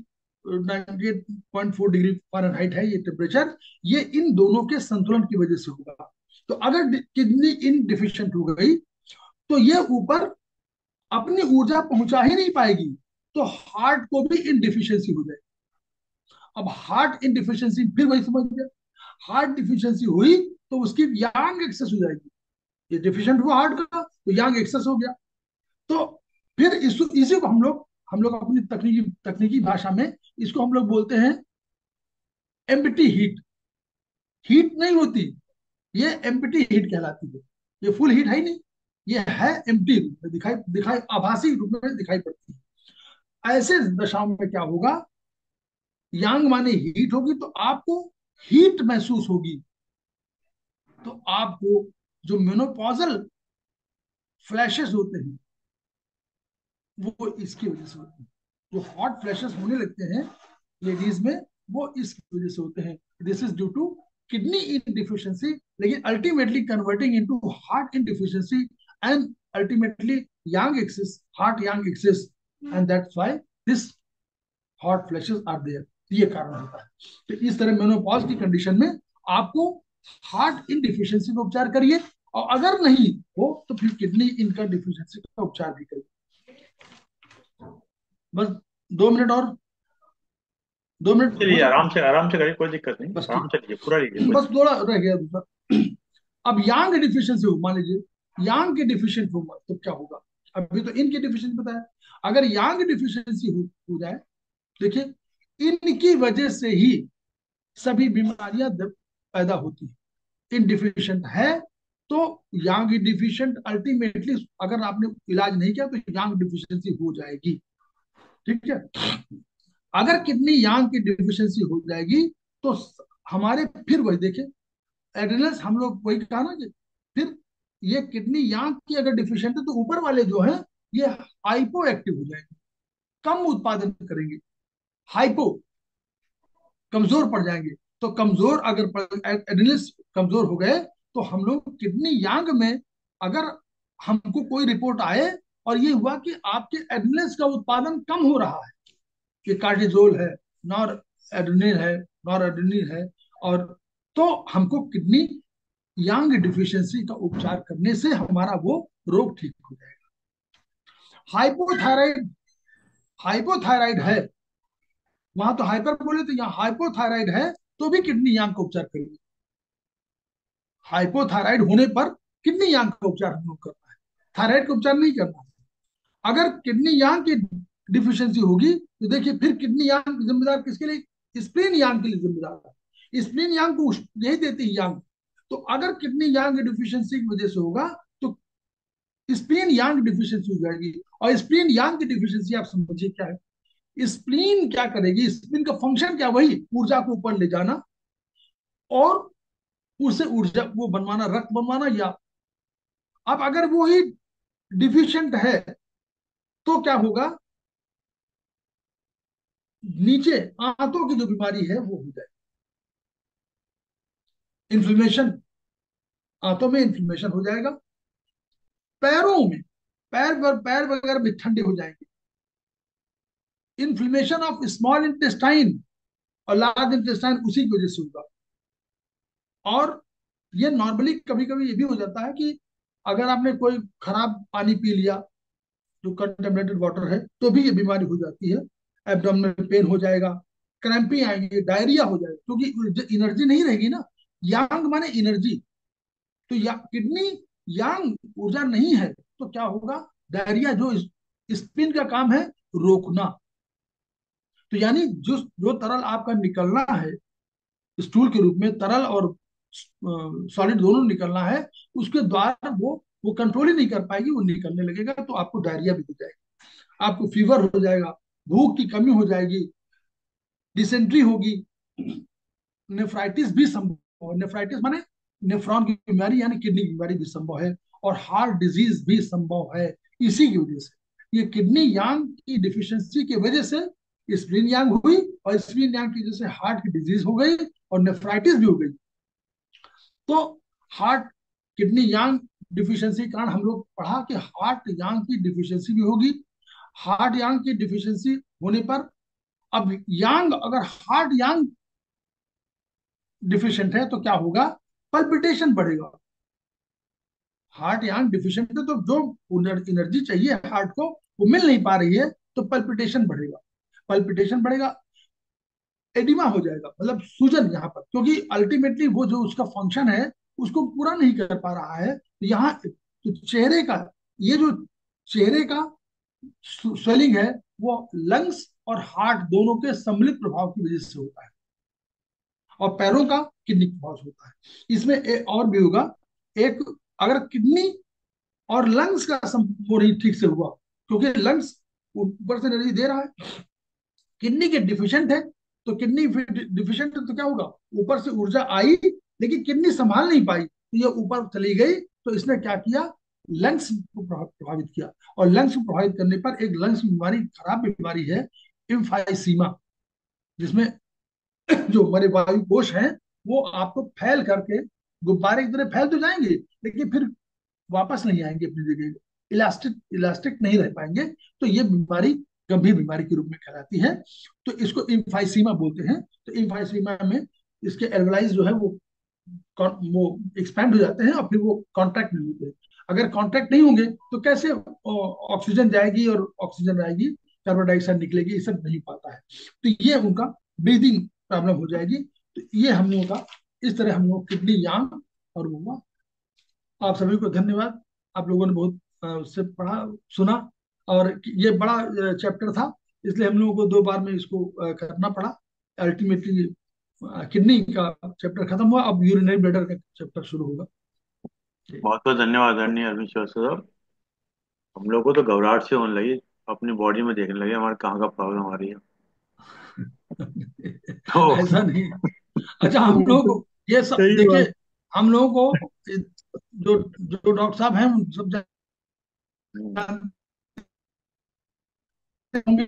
98.4 डिग्री फ़ारेनहाइट है ये टेम्परेचर, ये इन दोनों के संतुलन की वजह से होगा। तो अगर किडनी इनडिफिशियंट हो गई, तो ये ऊपर अपनी ऊर्जा पहुंचा ही नहीं पाएगी, तो हार्ट को भी इनडिफिशियंसी हो जाएगी। अब हार्ट इनडिफिशियंसी, फिर वही समझ गया, हार्ट डिफिशियंसी हुई तो उसकी यांग एक्सेस हो जाएगी, ये डिफिशियंट हुआ हार्ट का तो यांग एक्सेस हो गया। तो फिर इसी को हम लोग अपनी तकनीकी तकनीकी भाषा में इसको हम लोग बोलते हैं एम्प्टी हीट। हीट नहीं होती, ये एम्प्टी हीट कहलाती है, ये फुल हीट है ही नहीं। ये है एम्प्टी रूप में, दिखाई दिखाई आभासी रूप में दिखाई पड़ती है। ऐसे दशाओं में क्या होगा, यांग माने हीट होगी तो आपको हीट महसूस होगी। तो आपको जो मेनोपॉजल फ्लैशेस होते हैं वो इसकी वजह से होते हैं। जो हॉट फ्लैशेस होने लगते हैं लेडीज में, वो इसकी वजह से होते हैं। This is due to kidney yin deficiency, लेकिन ultimately converting into heart yin deficiency and ultimately yang excess, heart yang excess, and that's why this hot flashes are there. ये कारण होता है। तो इस तरह मेनोपॉज की कंडीशन में आपको हार्ट इन डिफिशियंसी का उपचार करिए, और अगर नहीं हो तो फिर किडनी इनका डिफिशियंसी का उपचार भी करिए। बस 2 मिनट और, 2 मिनट हो चलिए, सकते हैं? आराम से करिए, कोई दिक्कत नहीं, बस आराम ठीक, से लीजिए, पूरा लीजिए, कोई बस दिक्कत थोड़ा रह गया दूसरा। अब यांग डिफिशियंसी हो, मान लीजिए यांग के डिफिशियंट हो तो क्या होगा। अभी तो इनकी डिफिशियंसी बताया, अगर यांग डिफिशियंसी हो जाए, देखिए इनकी वजह से ही सभी बीमारियां पैदा होती है। इनडिफिशिएंट है तो यांग डिफिशिएंट अल्टीमेटली, अगर आपने इलाज नहीं किया तो यांग डिफिशियंसी हो जाएगी। ठीक है। अगर किडनी यांग की डिफिशियंसी हो जाएगी तो हमारे फिर वही देखें, एड्रेनल्स, हम लोग वही कहा ना कि फिर ये किडनी यांग की अगर डिफिशियंट है तो ऊपर वाले जो है ये हाइपो एक्टिव हो जाएंगे, कम उत्पादन करेंगे, हाइपो, कमजोर पड़ जाएंगे। तो कमजोर अगर एड्रेनल्स कमजोर हो गए तो हम लोग किडनी यांग में, अगर हमको कोई रिपोर्ट आए और ये हुआ कि आपके एड्रेनल्स का उत्पादन कम हो रहा है, ये कार्टिजोल है, नॉर एड्रेनिल है, नॉर एड्रेनिल है, और तो हमको किडनी यांग डिफिशियंसी का उपचार करने से हमारा वो रोग ठीक हो जाएगा। हाइपोथायराइड, हाइपोथायराइड है, वहां तो हाइपर बोले तो यहाँ हाइपोथायराइड है, तो भी किडनी यांग का उपचार करेंगे। हाइपोथायराइड होने पर किडनी यांग का उपचार हम लोग करना है, थायराइड का उपचार नहीं करना है। अगर किडनी यांग की डिफिशियंसी होगी तो देखिए फिर किडनी यांग जिम्मेदार किसके लिए, स्प्लीन यांग के लिए जिम्मेदार है। स्प्लीन यांग को यही देती है यांग। तो अगर किडनी यांग की डिफिशियंसी की वजह से होगा तो स्प्लीन यांग डिफिशियंसी हो जाएगी। और स्प्लीन यांग की डिफिशियंसी आप समझिए क्या है। स्प्लीन क्या करेगी, स्प्लीन का फंक्शन क्या, वही ऊर्जा को ऊपर ले जाना और उससे ऊर्जा वो बनवाना, रक्त बनवाना। या अब अगर वो ही डिफिशियंट है तो क्या होगा, नीचे आंतों की जो बीमारी है वो हो जाए, इन्फ्लेमेशन, आंतों में इन्फ्लेमेशन हो जाएगा। पैरों में, पैर वगैरह भी ठंडे हो जाएंगे। इन्फ्लेमेशन ऑफ स्मॉल इंटेस्टाइन और लार्ज इंटेस्टाइन उसी की वजह से होगा। और ये नॉर्मली कभी कभी ये भी हो जाता है कि अगर आपने कोई खराब पानी पी लिया जो कंटेमिनेटेड वाटर है तो भी ये बीमारी हो जाती है। एब्डोमिनल पेन हो जाएगा, क्रैम्पी आएंगे, डायरिया हो जाएगा, क्योंकि एनर्जी नहीं रहेगी ना। यांग माने एनर्जी, तो किडनी यांग ऊर्जा नहीं है तो क्या होगा, डायरिया, जो स्पिन का काम है रोकना। तो यानी जो जो तरल आपका निकलना है स्टूल के रूप में, तरल और सॉलिड दोनों निकलना है, उसके द्वारा वो कंट्रोल ही नहीं कर पाएगी, वो निकलने लगेगा तो आपको डायरिया भी हो जाएगा, आपको फीवर हो जाएगा, भूख की कमी हो जाएगी, डिसेंट्री होगी, नेफ्राइटिस भी संभव है। नेफ्राइटिस माने नेफ्रॉन की बीमारी यानी किडनी की बीमारी भी संभव है, और हार्ट डिजीज भी संभव है इसी की वजह से। ये किडनी यांग की डिफिशियंसी की वजह से स्प्लीन यांग हुई, और स्प्लीन यांग की वजह से हार्ट की डिजीज हो गई और नेफ्राइटिस भी हो गई। तो हार्ट किडनी यांग डिफिशियंसी के कारण हम लोग पढ़ा कि हार्ट यांग की डिफिशियंसी भी होगी। हार्ट यांग की डिफिशियंसी होने पर, अब यांग, अगर हार्ट यांग डिफिशिएंट है तो क्या होगा, पल्पिटेशन बढ़ेगा। हार्ट यांग डिफिशिएंट है तो जो एनर्जी चाहिए हार्ट को वो मिल नहीं पा रही है, तो पल्पिटेशन बढ़ेगा। पल्पिटेशन बढ़ेगा, एडिमा हो जाएगा, मतलब सूजन यहाँ पर, क्योंकि अल्टीमेटली वो जो उसका फंक्शन है उसको पूरा नहीं कर पा रहा है। तो यहाँ तो चेहरे का, ये जो चेहरे का स्वेलिंग है वो लंग्स और हार्ट दोनों के सम्मिलित प्रभाव की वजह से होता है, और पैरों का किडनी प्रभाव से होता है। इसमें और भी होगा, एक, अगर किडनी और लंग्स का वो नहीं ठीक से हुआ, क्योंकि लंग्स ऊपर से एनर्जी दे रहा है, किडनी के डिफिशिएंट है, तो किडनी डिफिशिएंट है तो क्या होगा, ऊपर से ऊर्जा आई लेकिन किडनी संभाल नहीं पाई, तो ये ऊपर चली गई, तो इसने क्या किया, लंग्स को प्रभावित किया। और लंग्स को प्रभावित करने पर एक लंग्स की बीमारी, खराब बीमारी है इम्फाइसीमा, जिसमें जो हमारे वायु कोश हैं वो आपको फैल करके, गुब्बारे की तरह फैल तो जाएंगे लेकिन फिर वापस नहीं आएंगे अपनी जगह, इलास्टिक इलास्टिक नहीं रह पाएंगे। तो ये बीमारी गंभीर बीमारी के रूप में कहलाती है। तो इसको इम्फाइसीमा बोलते हैं। तो इम्फाइसीमा में इसके एल्वलाइज जो है वो एक्सपैंड हो जाते हैं और फिर वो कॉन्ट्रैक्ट नहीं होते। अगर कॉन्ट्रैक्ट नहीं होंगे तो कैसे ऑक्सीजन जाएगी और ऑक्सीजन आएगी, कार्बन डाइऑक्साइड निकलेगी, ये सब नहीं पाता है। तो ये उनका ब्रीदिंग प्रॉब्लम हो जाएगी। तो ये हम लोगों का, इस तरह हम लोग किडनी यांग और वो हुआ। आप सभी को धन्यवाद, आप लोगों ने बहुत उससे पढ़ा सुना, और ये बड़ा चैप्टर था, इसलिए हम लोगों को 2 बार में इसको करना पड़ा। अल्टीमेटली किडनी का चैप्टर खत्म हुआ, अब यूरिनरी ब्लैडर का चैप्टर शुरू होगा। बहुत बहुत धन्यवाद आदरणीय अरविंद श्रीवास्तव साहब। हम लोग को तो घबराहट से होने लगी, अपनी बॉडी में देखने लगे हमारे कहाँ का प्रॉब्लम आ रही है। तो ऐसा नहीं। अच्छा, हम लोगों को ये सब सही बात। देखिए, हम लोगों को जो जो डॉक्टर साहब हैं उन सब जानते होंगे।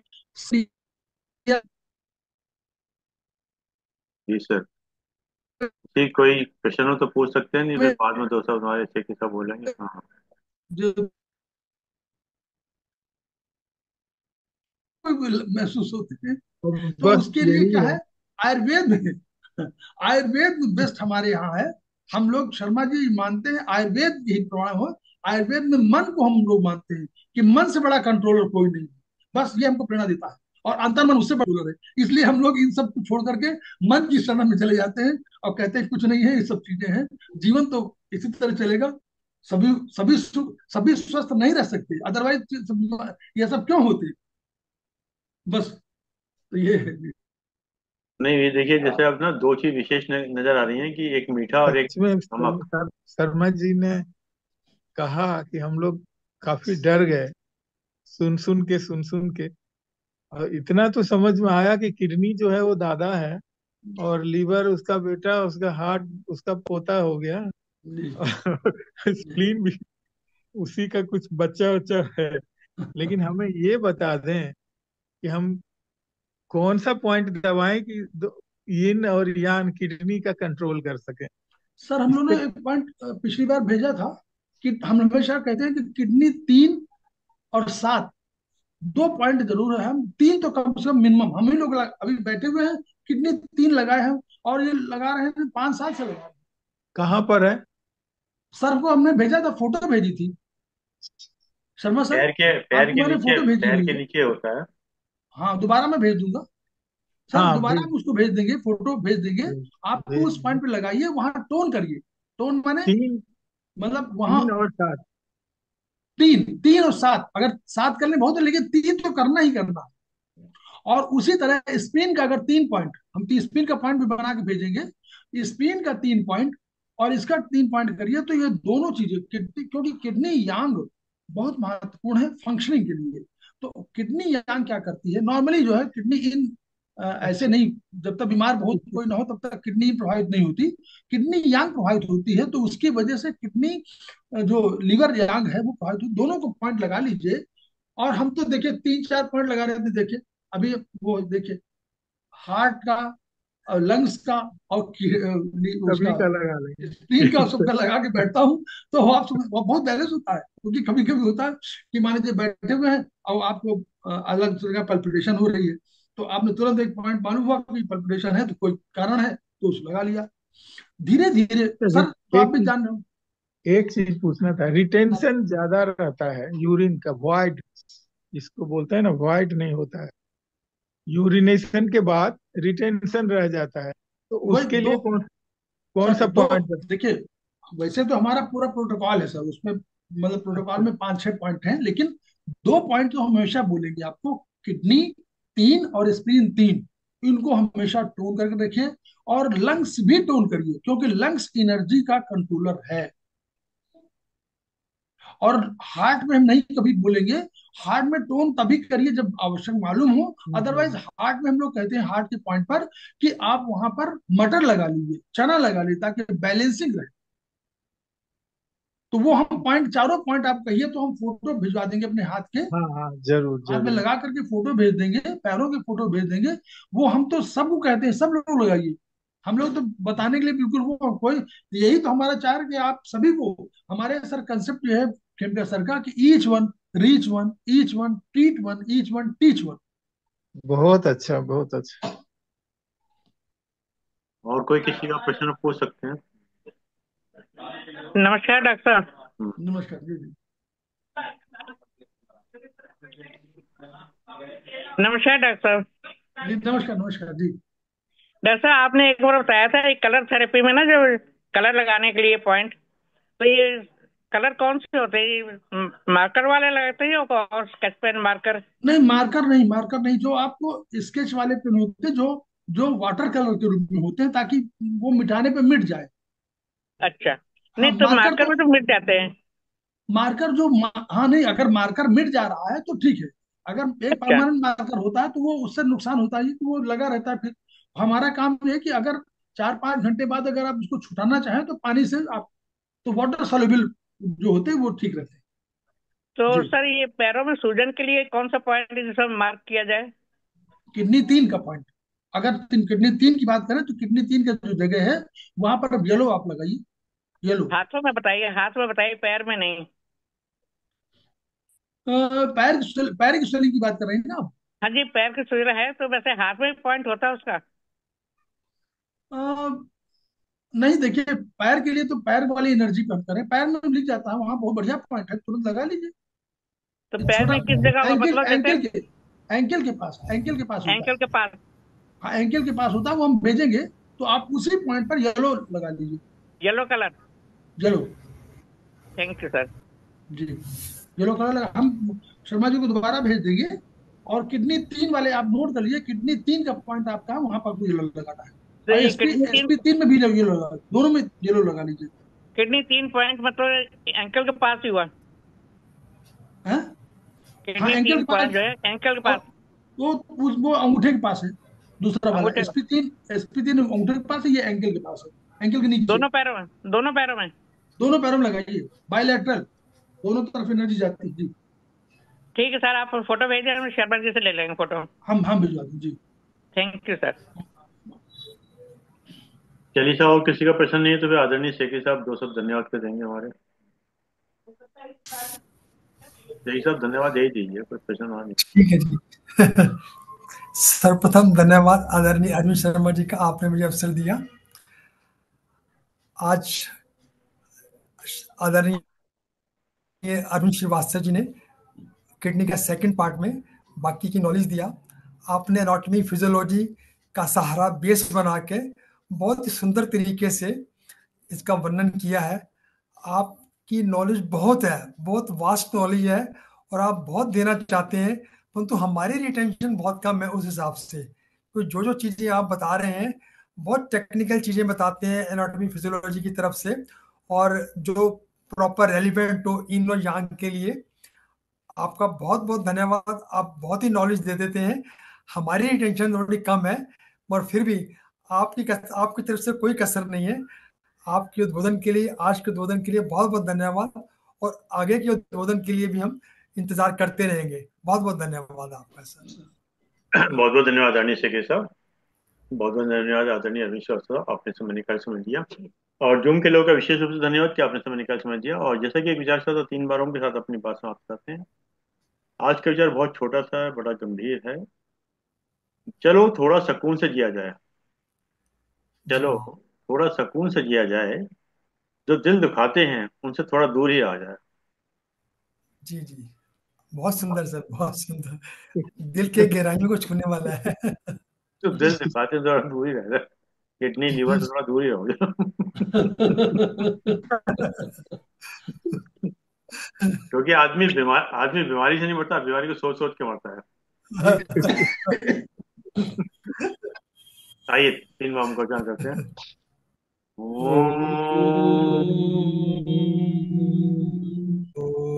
जी सर, ठीक, कोई प्रश्न हो तो पूछ सकते हैं, नहीं फिर बाद में दो सब हमारे अच्छे के सब बोलेंगे। हाँ। जो महसूस होते हैं, और तो बस उसके लिए यही क्या है। है, आयुर्वेद में, आयुर्वेद बेस्ट हमारे यहाँ है। हम लोग शर्मा जी मानते हैं आयुर्वेद यही प्रमाण हो। आयुर्वेद में मन को हम लोग मानते हैं कि मन से बड़ा कंट्रोलर कोई नहीं है, बस ये हमको प्रेरणा देता है, और अंतर मन उससे बड़ा कंट्रोलर है। इसलिए हम लोग इन सब को छोड़ करके मन की शरण में चले जाते हैं और कहते हैं कुछ नहीं है, ये सब चीजें हैं, जीवन तो इसी तरह चलेगा। सभी सभी स्वस्थ नहीं रह सकते, अदरवाइज ये सब क्यों होते, बस। तो ये है। नहीं, ये देखिए, जैसे अब ना दो चीज विशेष नजर आ रही हैं कि एक मीठा और एक सच में नमक। शर्मा जी ने कहा कि हम लोग काफी डर गए, सुन सुन के। और इतना तो समझ में आया कि किडनी जो है वो दादा है, और लीवर उसका बेटा, उसका हार्ट उसका पोता हो गया, जी और जी। स्प्लीन भी उसी का कुछ बच्चा बच्चा है। लेकिन हमें ये बता दें कि हम कौन सा पॉइंट दबाएं कि यिन और यान किडनी का कंट्रोल कर सकें। सर, हम लोगों इससे ने एक पॉइंट पिछली बार भेजा था कि हम हमेशा कहते हैं कि किडनी 3 और 7, 2 पॉइंट जरूर है, हम 3 तो कम से कम मिनिमम हम ही लोग अभी बैठे हुए हैं, किडनी 3 लगाए हैं, और ये लगा रहे हैं 5 साल से लगा रहे हैं। कहाँ पर है? सर को हमने भेजा था, फोटो भेजी थी, शर्मा सर, आपको मैंने फोटो भेजी पैर हुई के है। नीचे होता है। हाँ, दोबारा मैं भेज दूंगा। सर हाँ, दोबारा हम उसको भेज देंगे, फोटो भेज देंगे। भेज आपको भेज उस पॉइंट पे लगाइए, वहां टोन करिए। टोन माने, तीन, मतलब वहां 3 और 7। 3 और 7, अगर 7 करने बहुत है लेकिन 3 तो करना ही करना। और उसी तरह स्पिन का अगर 3 पॉइंट, हम स्पिन का पॉइंट भी बना के भेजेंगे, स्पिन का 3 पॉइंट और इसका 3 पॉइंट करिए, तो ये दोनों चीजें किडनी, क्योंकि किडनी यांग बहुत महत्वपूर्ण है फंक्शनिंग के लिए। तो किडनी यांग क्या करती है, नॉर्मली जो है किडनी इन ऐसे अच्छा। नहीं, जब तक बीमार बहुत कोई ना हो तब तक किडनी प्रभावित नहीं होती, किडनी यांग प्रभावित होती है, तो उसकी वजह से किडनी जो लीवर यांग है वो प्रभावित होती, दोनों को पॉइंट लगा लीजिए। और हम तो देखिए 3 4 पॉइंट लगा रहे थे, देखिए अभी वो देखिए, हार्ट का और लंग्स का और उसका सभी का लगा स्क्रीन का लेंगे। सबका लगा के बैठता हूँ, तो वो आप वो बहुत बैलेंस होता है। क्योंकि कभी कभी होता है कि मान लीजिए बैठे हुए हैं और आपको अलग तरह का पल्पिटेशन हो रही है, तो आपने तुरंत एक पॉइंट मालूम हुआ कि पल्पिटेशन है, तो कोई कारण है, तो उसको लगा लिया धीरे धीरे। सर तो आप एक भी चीज जान रहे हो। एक चीज पूछना था, रिटेंशन ज्यादा रहता है यूरिन का, वॉइड जिसको बोलते हैं ना, वॉइड नहीं होता है यूरिनेशन के बाद, रिटेंशन रह जाता है, तो वही उसके दो, लिए कौन कौन सर सा दो, पॉइंट? देखिए वैसे तो हमारा पूरा प्रोटोकॉल है सर, उसमें मतलब प्रोटोकॉल अच्छा। में 5 6 पॉइंट हैं, लेकिन 2 पॉइंट तो हम हमेशा बोलेंगे आपको, किडनी 3 और स्प्लीन 3, इनको हमेशा टोन करके रखिए। और लंग्स भी टोन करिए, क्योंकि लंग्स एनर्जी का कंट्रोलर है। और हार्ट में हम नहीं कभी बोलेंगे। हार्ट में टोन तभी करिए जब आवश्यक मालूम हो, अदरवाइज हार्ट में हम लोग कहते हैं हार्ट के पॉइंट पर कि आप वहां पर मटर लगा लीजिए, चना लगा लीजिए, ताकि बैलेंसिंग रहे। तो वो हम पॉइंट, चारों पॉइंट आप कहिए तो हम फोटो भिजवा देंगे अपने हाथ के। हाँ हाँ, जरूर हाथ में जरूर। लगा करके फोटो भेज देंगे, पैरों के फोटो भेज देंगे। वो हम तो सबको कहते हैं, सब लोग लगाइए। हम लोग तो बताने के लिए बिल्कुल वो कोई, यही तो हमारा चार कि आप सभी को, हमारे सर कंसेप्ट ये है खेमका सर का कि each one reach one, each one treat one, each one teach one. बहुत अच्छा, बहुत अच्छा। और कोई किसी का प्रश्न पूछ सकते हैं। नमस्कार डॉक्टर साहब। हम्म, नमस्कार जी जी। नमस्कार डॉक्टर साहब। जी नमस्कार नमस्कार जी। डॉक्टर साहब, आपने एक बार बताया था एक कलर थेरेपी में ना, जो कलर लगाने के लिए पॉइंट, तो ये कलर कौन से होते हैं? ये मार्कर वाले लगाते हैं और स्केच पेन मार्कर? नहीं मार्कर नहीं, मार्कर नहीं, जो आपको स्केच वाले पेन होते हैं, जो जो वाटर कलर के रूप में होते हैं, ताकि वो मिटाने पे मिट जाए। अच्छा। हाँ नहीं तो मार्कर मार्कर तो, में तो मिट जाते हैं। मार्कर हाँ नहीं, अगर मार्कर मिट जा रहा है तो ठीक है। अगर एक अच्छा। परमानेंट मार्कर होता है तो वो उससे नुकसान होता है कि वो लगा रहता है फिर। हमारा काम ये है कि अगर 4-5 घंटे बाद अगर आप उसको छुटाना चाहें तो पानी से आप, तो वाटर सोल्यूबल जो होते हैं वो ठीक रहते हैं। तो जी। सर, ये पैरों में सूजन के लिए कौन सा पॉइंट है जिसे मार्क किया जाए? किडनी 3 का पॉइंट, अगर किडनी 3 की बात करें तो किडनी 3 का जो जगह है वहां पर अब येलो आप लगाइए, येलो। हाथों में बताइए, हाथ में बताइए, पैर में नहीं। पैर की स्वेलिंग की बात कर रहे हैं ना आप? हाँ जी, पैर की सूजन है तो वैसे हाथ में पॉइंट होता है उसका? अ, नहीं देखिए, पैर के लिए तो पैर वाली एनर्जी पे हम करें, पैर में लिख जाता है वहां, बहुत बढ़िया पॉइंट है, तुरंत लगा लीजिए। तो एक पैर छोटा में किस जगह होगा, एंकल, मतलब जैसे एंकल के पास, एंकल के पास होता एंकल है। के पास? हाँ एंकल के पास होता है, वो हम भेजेंगे। तो आप उसी पॉइंट पर येलो लगा लीजिए, yellow colour. Yellow. Thank you sir. जी, येलो कलर लगा, हम शर्मा जी को दोबारा भेज देंगे। और किडनी 3 वाले आप नोट कर लीजिए, किडनी 3 का पॉइंट आपका वहां पर आपको येलो लगाना है। तो और ये एसपी एसपी 3 में भी येलो लगा, दोनों में येलो लगा लीजिए। किडनी 3 पॉइंट मतलब एंकल के पास ही हुआ? हैं? हाँ किडनी एंकल तीन के पॉइंट पास। जो है एंकल के और पास। वो अंगूठे के पास है, दूसरा वाला अंगूठे। एसपी 3, एसपी 3 अंगूठे के पास है, ये एंकल के पास है, एंकल के नीचे। दोनों पैरों में, दोनों पैरों में? दोनों पैरों में लगाइए, बायलैटरल, दोनों तरफ एनर्जी जाती है जी। ठीक है सर, आप फोटो भेज दें, हम शर्मा जी से ले लेंगे फोटो। हम भिजवा दें जी। Thank you sir. चलिए साहब, और किसी का प्रश्न नहीं है तो फिर आदरणीय शेखी साहब दो शब्द धन्यवाद के देंगे हमारे। शेखी साहब धन्यवाद दे ही दीजिए, कोई प्रश्न और नहीं। ठीक है जी। सर्वप्रथम धन्यवाद आदरणीय अरविंद शर्मा जी का, आपने मुझे अवसर दिया। आज आदरणीय अरविंद श्रीवास्तव जी ने किडनी का सेकंड पार्ट में बाकी की नॉलेज दिया। आपने एनाटॉमी फिजियोलॉजी का सहारा बेस बना के बहुत ही सुंदर तरीके से इसका वर्णन किया है। आपकी नॉलेज बहुत है, बहुत वास्ट नॉलेज है, और आप बहुत देना चाहते हैं, परंतु हमारी रिटेंशन बहुत कम है उस हिसाब से। तो जो जो चीज़ें आप बता रहे हैं, बहुत टेक्निकल चीज़ें बताते हैं एनाटॉमी फिजियोलॉजी की तरफ से, और जो प्रॉपर रेलिवेंट हो इन और यांग के लिए। आपका बहुत बहुत धन्यवाद, आप बहुत ही नॉलेज दे देते हैं। हमारी टेंशन थोड़ी कम है, मगर फिर भी आपकी तरफ से कोई कसर नहीं है। आपके उद्बोधन के लिए, आज के उद्बोधन के लिए बहुत बहुत धन्यवाद, और आगे के उद्बोधन के लिए भी हम इंतजार करते रहेंगे। बहुत बहुत धन्यवाद आपका सर। बहुत बहुत धन्यवाद आदरणीय शेखी साहब। बहुत बहुत धन्यवाद आदरणीय अरविंद श्रीवास्तव, आपने समय निकाल समझ दिया। और जूम के लोगों का विशेष रूप से धन्यवाद कि आपने समय निकाल समझ दिया। और जैसा कि एक विचार था, 3 बारों के साथ अपनी बात समाप्त करते हैं। आज का विचार बहुत छोटा सा है, बड़ा गंभीर है। चलो थोड़ा सुकून से जिया जाए। जी चलो थोड़ा सुकून से जिया जाए। जो दिल दुखाते हैं उनसे थोड़ा दूर ही रहा जाए। जी जी, बहुत सुंदर सर, बहुत सुंदर। दिल के गहराइयों को छूने वाला है। जो दिल दुखाते हैं थोड़ा दूर ही रह जाए। किडनी लीवर से थोड़ा दूर ही रहो जाए। क्योंकि आदमी बीमारी से नहीं मरता, बीमारी को सोच सोच के मरता है। आइए 3 बार को उच्चारण करते हैं। ओ ओम।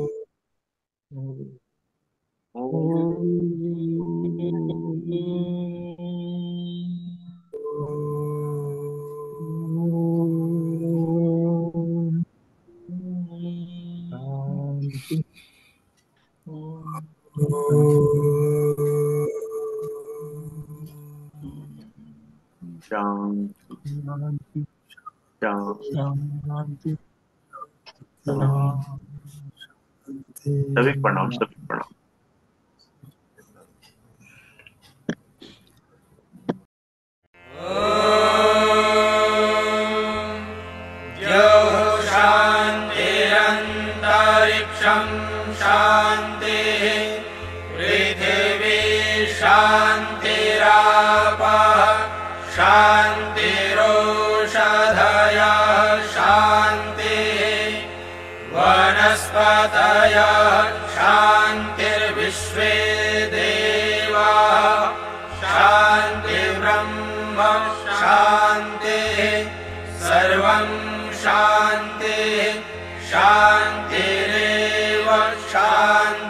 शांति शांति शांति। शांति सभी प्रणाम, सभी प्रणाम। शान्तिरन्तरिक्षं शान्तिः पृथिवी शान्तिरापः शान्तिरोषधयः शान्तिः वनस्पतयः शान्तिर्विश्वे देवाः शान्तिर्ब्रह्म शान्तिः सर्वं शान्तिः शान्तिरेव शान्तिः।